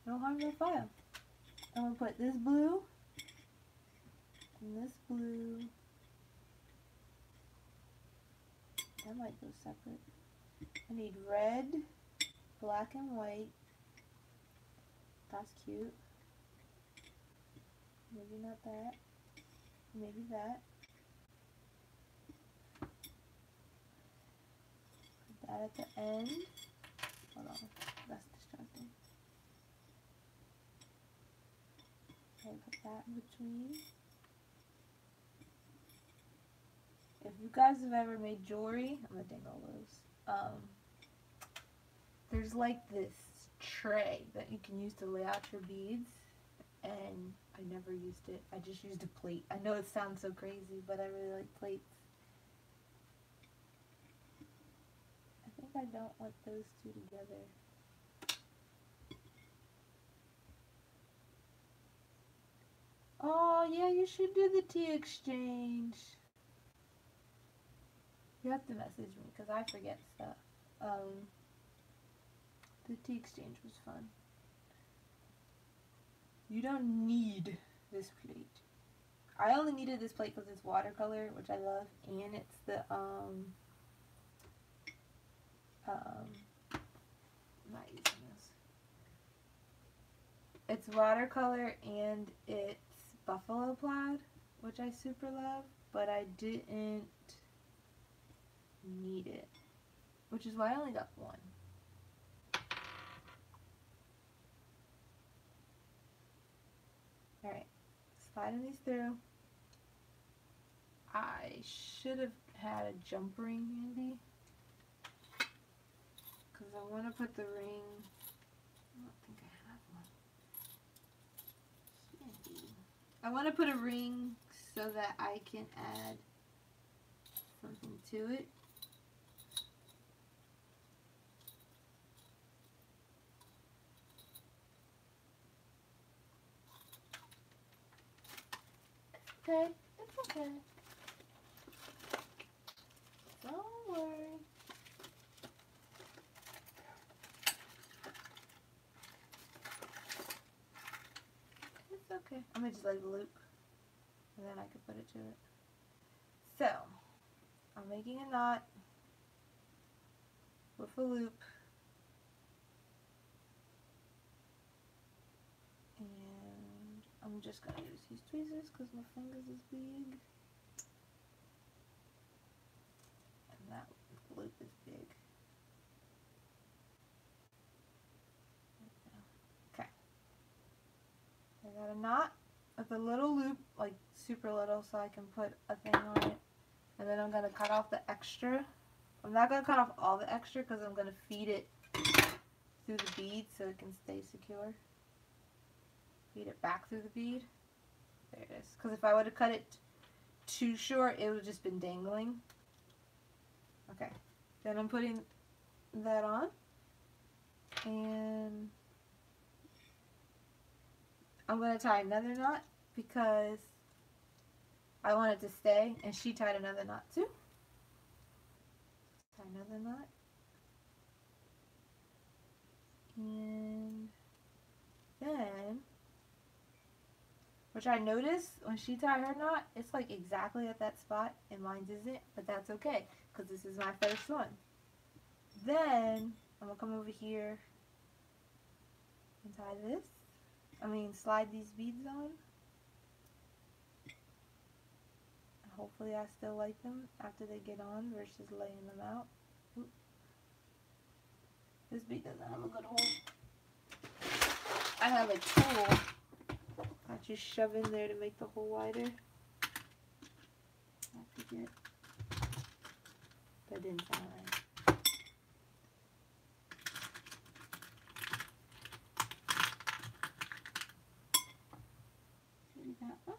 no harm, no foul. I'm going to put this blue and this blue. That might go separate. I need red, black, and white. That's cute. Maybe not that. Maybe that. Put that at the end. Hold on, that's distracting. Okay, put that in between. If you guys have ever made jewelry, I'm gonna dangle those. There's like this tray that you can use to lay out your beads, and I never used it. I just used a plate. I know it sounds so crazy, but I really like plates. I think I don't want those two together. Oh yeah, you should do the tea exchange. You have to message me because I forget stuff. The tea exchange was fun. You don't need this plate. I only needed this plate because it's watercolor, which I love, and it's the I'm not using this. It's watercolor and it's buffalo plaid, which I super love, but I didn't need it, which is why I only got one. Alright, sliding these through. I should have had a jump ring handy because I want to put the ring. I don't think I have one. I want to put a ring so that I can add something to it. Okay, it's okay. Don't worry. It's okay. I'm gonna just let it loop. and then I can put it to it. So, I'm making a knot with a loop, and I'm just going to use these tweezers because my fingers is big, and that loop is big. Okay, I got a knot with a little loop, like super little, so I can put a thing on it, and then I'm going to cut off the extra. I'm not going to cut off all the extra because I'm going to feed it through the bead so it can stay secure. Feed it back through the bead. There it is. Because if I would have cut it too short, it would have just been dangling. Okay. Then I'm putting that on. And I'm going to tie another knot because I want it to stay. And she tied another knot too. Tie another knot. And then, which I noticed when she tied her knot, it's like exactly at that spot and mine isn't, but that's okay because this is my first one. Then I'm gonna come over here and tie this. Slide these beads on. Hopefully I still like them after they get on versus laying them out. Oop. This bead doesn't have a good hold. I have a tool that you shove in there to make the hole wider. I forget. That didn't sound right. See that one?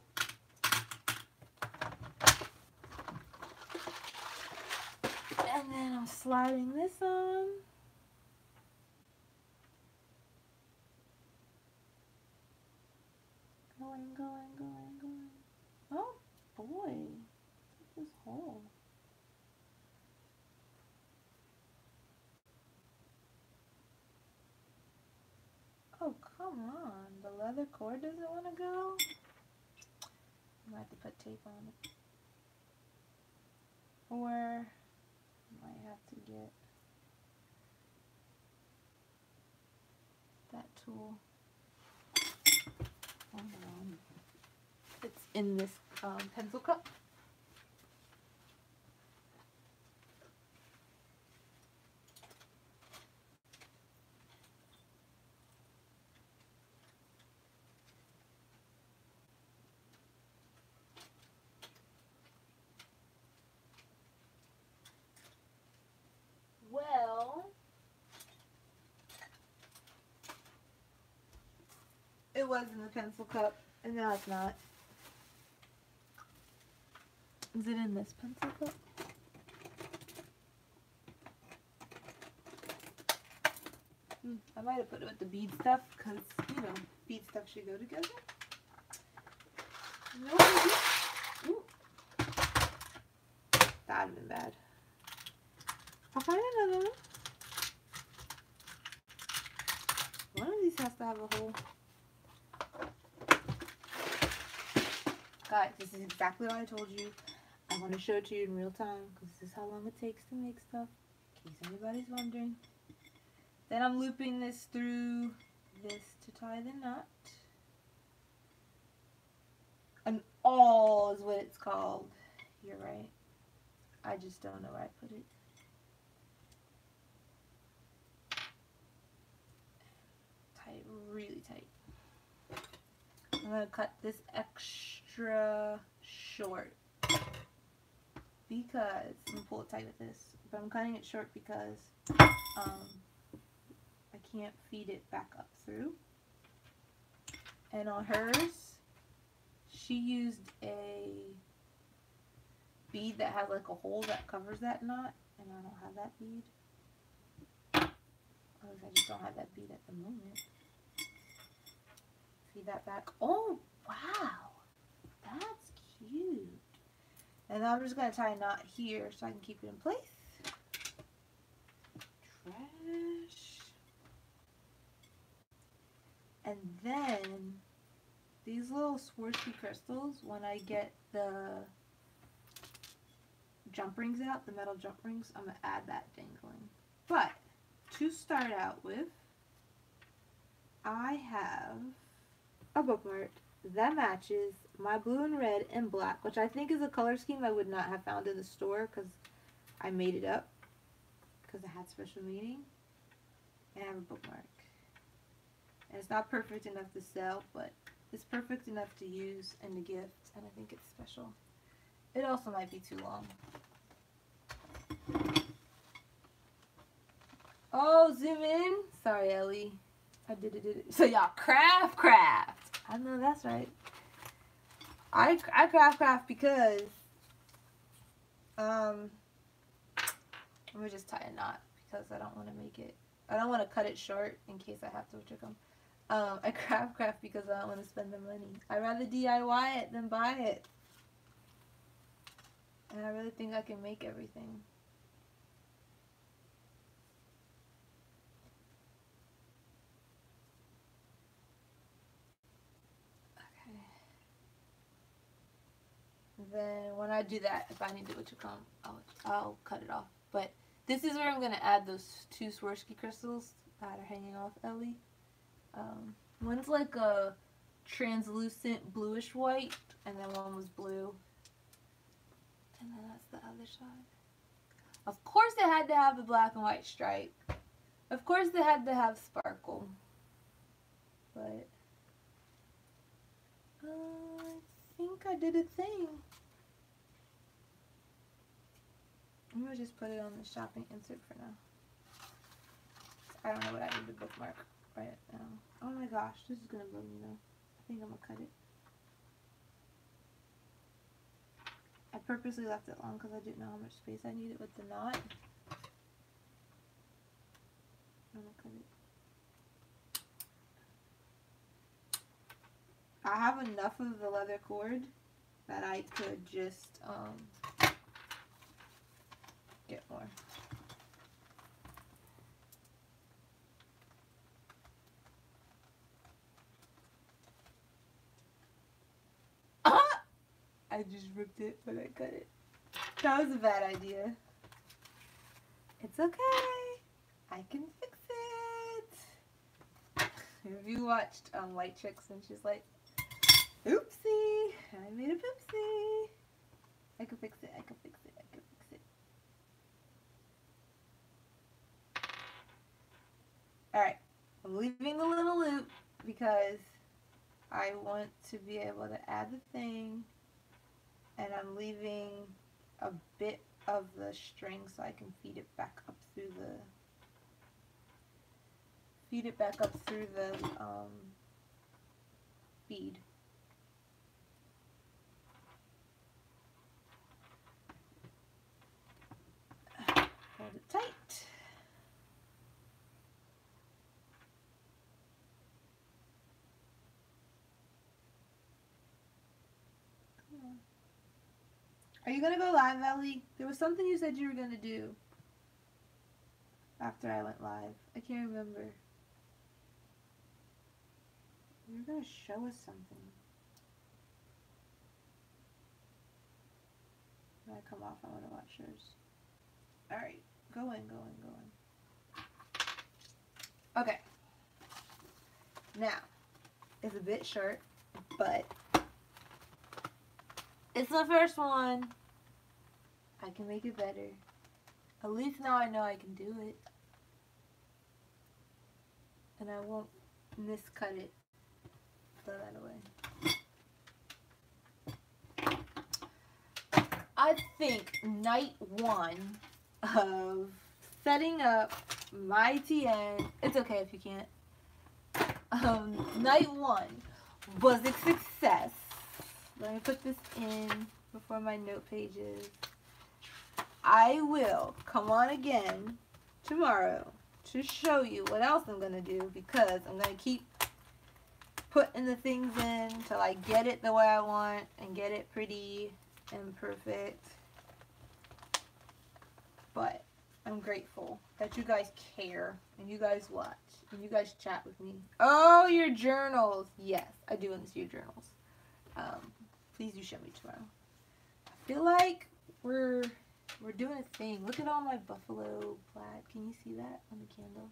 And then I'm sliding this on. Going. Oh boy, look at this hole. Oh, come on. The leather cord doesn't want to go? I might have to put tape on it. Or I might have to get that tool. Hold on. It's in this pencil cup. Well, it was in the pencil cup, and now it's not. Is it in this pencil cup? I might have put it with the bead stuff, because, you know, bead stuff should go together. No idea. Ooh. That would have been bad. I'll find another one. One of these has to have a hole. Guys, this is exactly what I told you. I want to show it to you in real time because this is how long it takes to make stuff, in case anybody's wondering. Then I'm looping this through this to tie the knot. An awl is what it's called. You're right. I just don't know where I put it. Tie it really tight. I'm going to cut this extra short because, I'm going to pull it tight with this, but I'm cutting it short because I can't feed it back up through. And on hers, she used a bead that has like a hole that covers that knot, and I don't have that bead. At least I just don't have that bead at the moment. Feed that back. Oh, wow. That's cute. And I'm just going to tie a knot here so I can keep it in place. Trash. And then these little little Swarovski crystals when I get the jump rings out, the metal jump rings. I'm going to add that dangling. But to start out with, I have a bookmark that matches my blue and red and black, which I think is a color scheme I would not have found in the store because I made it up because it had special meaning. And I have a bookmark. And it's not perfect enough to sell, but it's perfect enough to use and to gift, and I think it's special. It also might be too long. Oh, zoom in. Sorry, Ellie. I did it. So y'all craft. I know that's right. I craft because I'm gonna just tie a knot because I don't want to make it. I don't want to cut it short in case I have to trick them. I craft because I don't want to spend the money. I'd rather DIY it than buy it. And I really think I can make everything. Okay. Then when I do that, if I need to I'll cut it off. But this is where I'm going to add those two Swarovski crystals that are hanging off Ellie. One's like a translucent bluish white, and then one was blue. And then that's the other side. Of course it had to have the black and white stripe. Of course they had to have sparkle. But I think I did a thing. I'm going to just put it on the shopping insert for now. I don't know what I need to bookmark right now. Oh my gosh, this is going to blow me though. I think I'm going to cut it. I purposely left it long because I didn't know how much space I needed with the knot. I'm going to cut it. I have enough of the leather cord that I could just get more. I just ripped it when I cut it. That was a bad idea. It's okay. I can fix it. Have you watched White Chicks and she's like, oopsie, I made a poopsie. I can fix it, I can fix it, I can fix it. Alright, I'm leaving the little loop because I want to be able to add the thing. And I'm leaving a bit of the string so I can feed it back up through the bead. Hold it tight. Come on. Are you gonna go live, Ellie? There was something you said you were gonna do after I went live. I can't remember. You were gonna show us something. When I come off, I wanna watch yours. Alright, going. Okay. Now, it's a bit short, but it's the first one. I can make it better. At least now I know I can do it. And I won't miscut it. Throw that away. I think night one of setting up my TN, it's okay if you can't. Night one was a success. Let me put this in before my note pages. I will come on again tomorrow to show you what else I'm going to do because I'm going to keep putting the things in till I get it the way I want and get it pretty and perfect. But I'm grateful that you guys care and you guys watch and you guys chat with me. Oh, your journals. Yes, I do want to see your journals. Please do show me tomorrow. I feel like we're doing a thing. Look at all my buffalo plaid. Can you see that on the candle?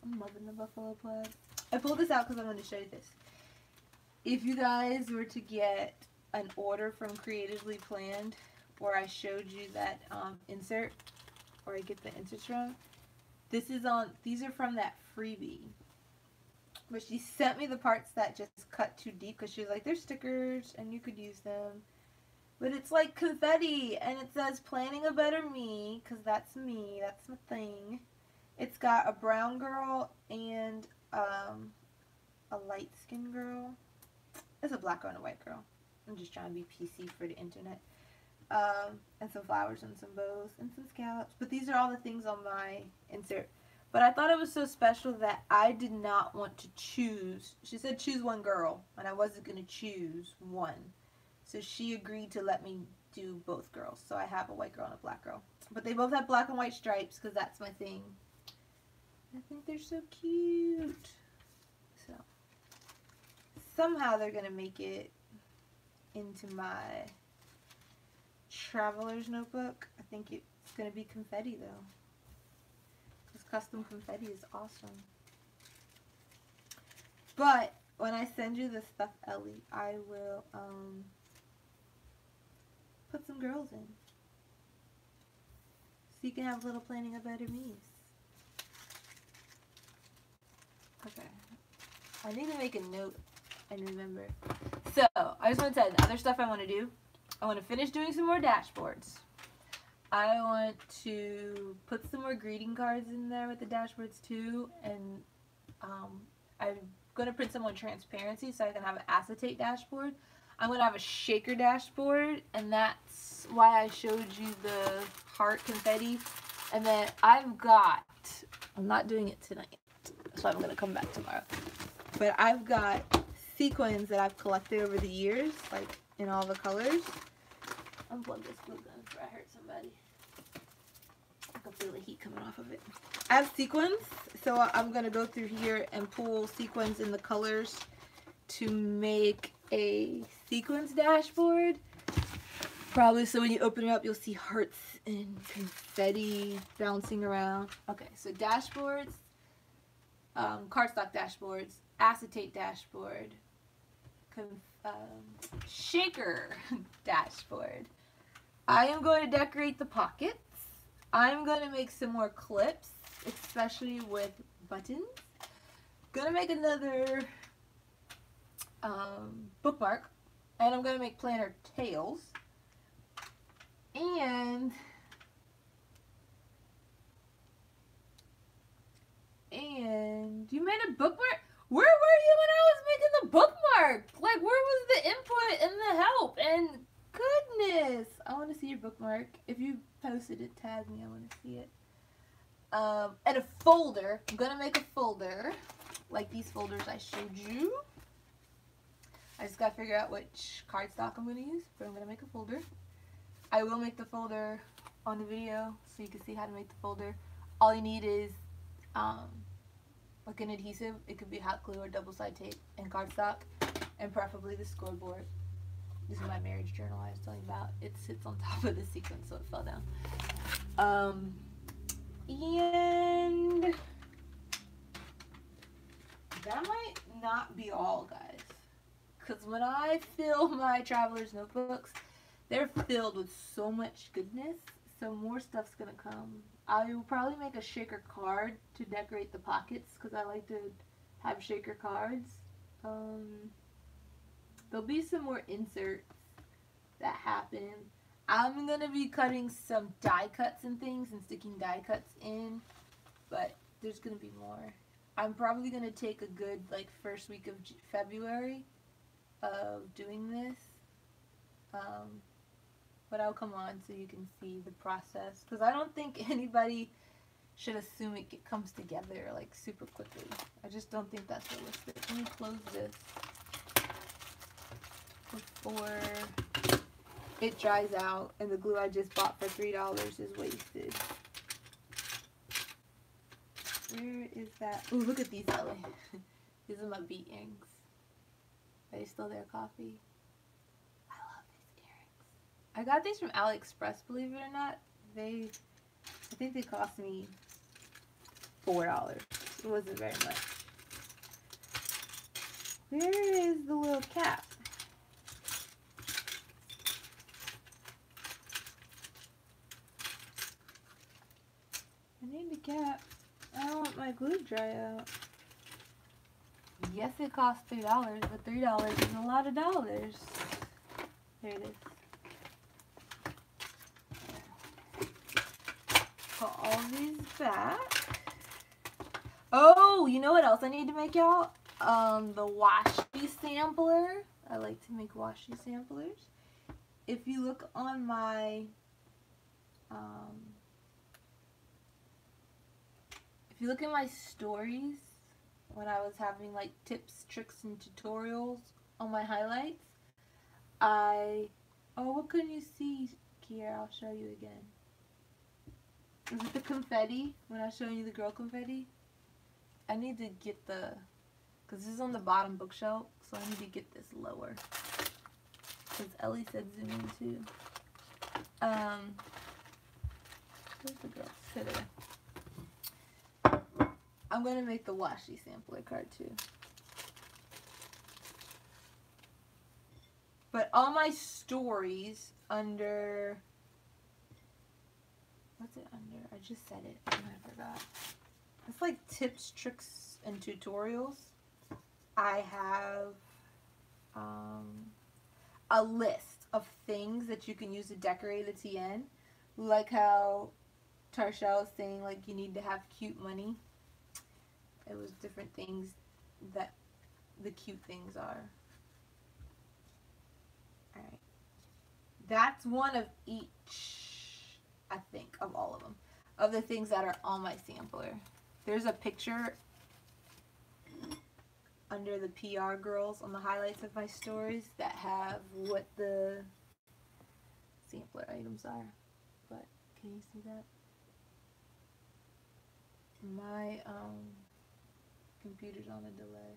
I'm loving the buffalo plaid. I pulled this out because I wanted to show you this. If you guys were to get an order from Creatively Planned, where I showed you that insert, or I get the inserts from, these are from that freebie. But she sent me the parts that just cut too deep because she was like, they're stickers and you could use them. But it's like confetti and it says planning a better me, because that's me, that's my thing. It's got a brown girl and a light skinned girl. It's a black girl and a white girl. I'm just trying to be PC for the internet. And some flowers and some bows and some scallops. But these are all the things on my insert. But I thought it was so special that I did not want to choose. She said choose one girl, and I wasn't going to choose one. So she agreed to let me do both girls. So I have a white girl and a black girl. But they both have black and white stripes because that's my thing. I think they're so cute. So somehow they're going to make it into my traveler's notebook. I think it's going to be confetti though. Custom confetti is awesome. But when I send you this stuff, Ellie, I will put some girls in. So you can have a little planning of better me's. Okay. I need to make a note and remember. So, I just want to tell you the other stuff I want to do. I want to finish doing some more dashboards. I want to put some more greeting cards in there with the dashboards too, and I'm going to print some on transparency so I can have an acetate dashboard. I'm going to have a shaker dashboard, and that's why I showed you the heart confetti. And then I'm not doing it tonight, so I'm going to come back tomorrow. But I've got sequins that I've collected over the years, like in all the colors. Unplug this glue gun before I hurt somebody. I can feel the heat coming off of it. I have sequins, so I'm going to go through here and pull sequins in the colors to make a sequins dashboard. Probably so when you open it up, you'll see hearts and confetti bouncing around. Okay, so dashboards, cardstock dashboards, acetate dashboard, shaker dashboard. I am going to decorate the pockets. I'm going to make some more clips, especially with buttons. Going to make another bookmark, and I'm going to make planner tails. And you made a bookmark? Where were you when I was making the bookmark? Like, where was the input and the help? And goodness, I want to see your bookmark. If you posted it, tag me. I want to see it. And a folder. I'm going to make a folder like these folders I showed you. I just got to figure out which cardstock I'm going to use, but I'm going to make a folder. I will make the folder on the video so you can see how to make the folder. All you need is like an adhesive. It could be hot glue or double-side tape and cardstock, and preferably the scoreboard. This is my marriage journal I was telling you about. It sits on top of the sequin, so it fell down. And that might not be all, guys. Because when I fill my traveler's notebooks, they're filled with so much goodness, so more stuff's going to come. I will probably make a shaker card to decorate the pockets because I like to have shaker cards. There'll be some more inserts that happen. I'm going to be cutting some die cuts and things and sticking die cuts in, but there's going to be more. I'm probably going to take a good first week of February of doing this. But I'll come on so you can see the process, because I don't think anybody should assume it comes together like super quickly. I just don't think that's realistic. Let me close this before it dries out and the glue I just bought for $3 is wasted. Where is that? Ooh, look at these, Ellie. These are my bead inks. Are they still there, Coffee? I love these earrings. I got these from AliExpress, believe it or not. I think they cost me $4. It wasn't very much. Where is the little cap? I need the cap. I don't want my glue to dry out. Yes, it costs $3, but $3 is a lot of dollars. There it is. Put all these back. Oh, you know what else I need to make, y'all? The washi sampler. I like to make washi samplers. If you look on my if you look at my stories when I was having like tips, tricks, and tutorials on my highlights, oh, what couldn't you see, Kiera? I'll show you again. Is it the confetti? When I was showing you the girl confetti? I need to get because this is on the bottom bookshelf, so I need to get this lower. Because Ellie said zoom in too. Where's the girl? Sitter. I'm going to make the washi sampler card too. But all my stories under... What's it under? I just said it and I forgot. It's like tips, tricks, and tutorials. I have a list of things that you can use to decorate a TN. Like how Tarsha was saying, like, you need to have cute money. It was different things that the cute things are. Alright. That's one of each, I think, of all of them. Of the things that are on my sampler. There's a picture under the PR girls on the highlights of my stories that have what the sampler items are. But can you see that? My computer's on a delay.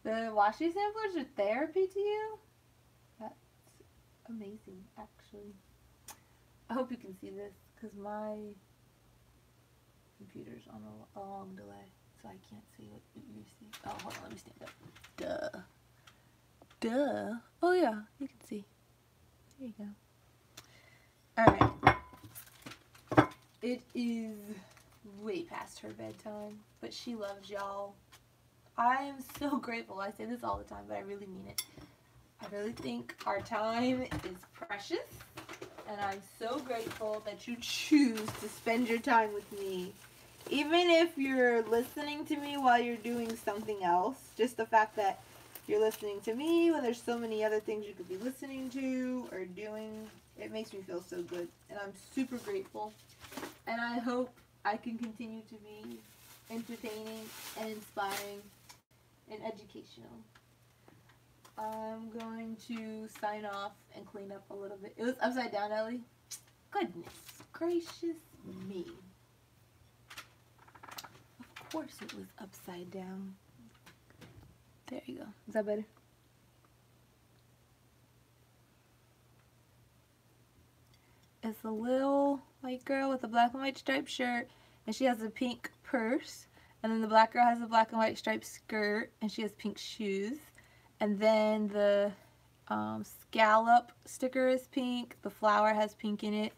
The washi samplers are therapy to you? That's amazing, actually. I hope you can see this, because my computer's on a long delay, so I can't see what you see. Oh, hold on, let me stand up. Duh. Duh. Oh yeah, you can see. There you go. Alright. It is way past her bedtime, but she loves y'all. I am so grateful. I say this all the time, but I really mean it. I really think our time is precious, and I'm so grateful that you choose to spend your time with me. Even if you're listening to me while you're doing something else, just the fact that you're listening to me when there's so many other things you could be listening to or doing, it makes me feel so good, and I'm super grateful. And I hope I can continue to be entertaining and inspiring and educational. I'm going to sign off and clean up a little bit. It was upside down, Ellie. Goodness gracious me. Of course it was upside down. There you go. Is that better? It's a little white girl with a black and white striped shirt, and she has a pink purse. And then the black girl has a black and white striped skirt, and she has pink shoes. And then the scallop sticker is pink. The flower has pink in it.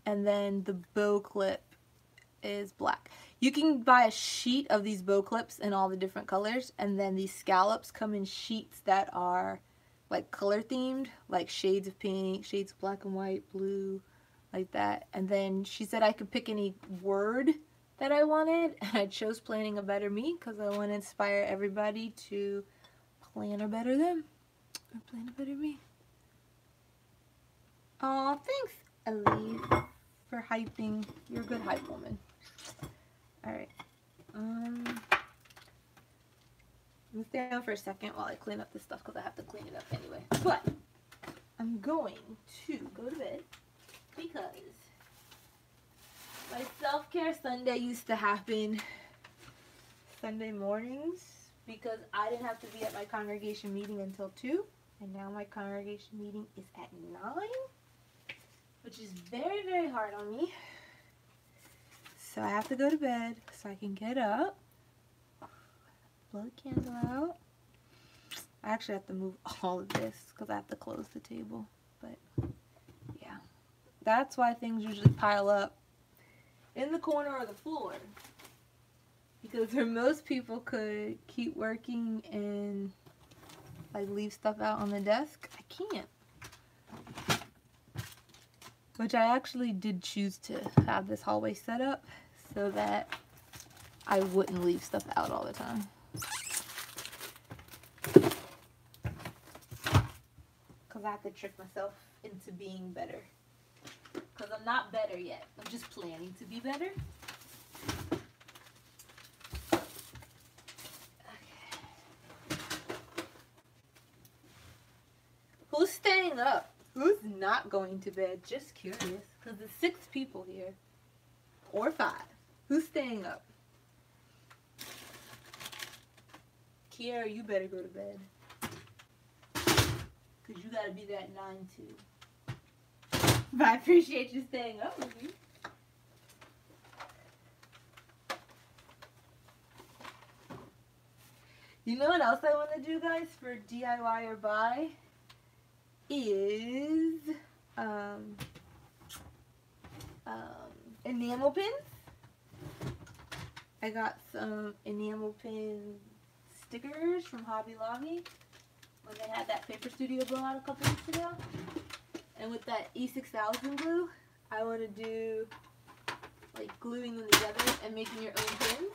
And then the bow clip is black. You can buy a sheet of these bow clips in all the different colors. And then these scallops come in sheets that are like color themed, like shades of pink, shades of black and white, blue, like that. And then she said I could pick any word that I wanted, and I chose planning a better me because I want to inspire everybody to plan a better them or plan a better me. Aw, thanks, Ellie, for hyping. You're a good hype woman. Alright. Let's stay down for a second while I clean up this stuff because I have to clean it up anyway. But I'm going to go to bed because My self-care Sunday used to happen Sunday mornings because I didn't have to be at my congregation meeting until 2. And now my congregation meeting is at 9. Which is very, very hard on me. So I have to go to bed so I can get up. Blow the candle out. I actually have to move all of this because I have to close the table. But yeah, that's why things usually pile up in the corner or the floor. Because where most people could keep working and like leave stuff out on the desk, I can't. Which I actually did choose to have this hallway set up so that I wouldn't leave stuff out all the time. Because I have to trick myself into being better. Because I'm not better yet. I'm just planning to be better. Okay. Who's staying up? Who's not going to bed? Just curious. Because there's 6 people here. Or 5. Who's staying up? Kiara, you better go to bed. Because you got to be there at 9 too. But I appreciate you staying up with me. You know what else I want to do, guys, for DIY or buy? Is enamel pins. I got some enamel pin stickers from Hobby Lobby when they had that Paper Studio blowout a couple weeks ago. And with that E6000 glue, I want to do like gluing them together and making your own pins.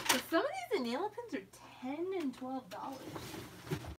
So some of these enamel pins are $10 and $12.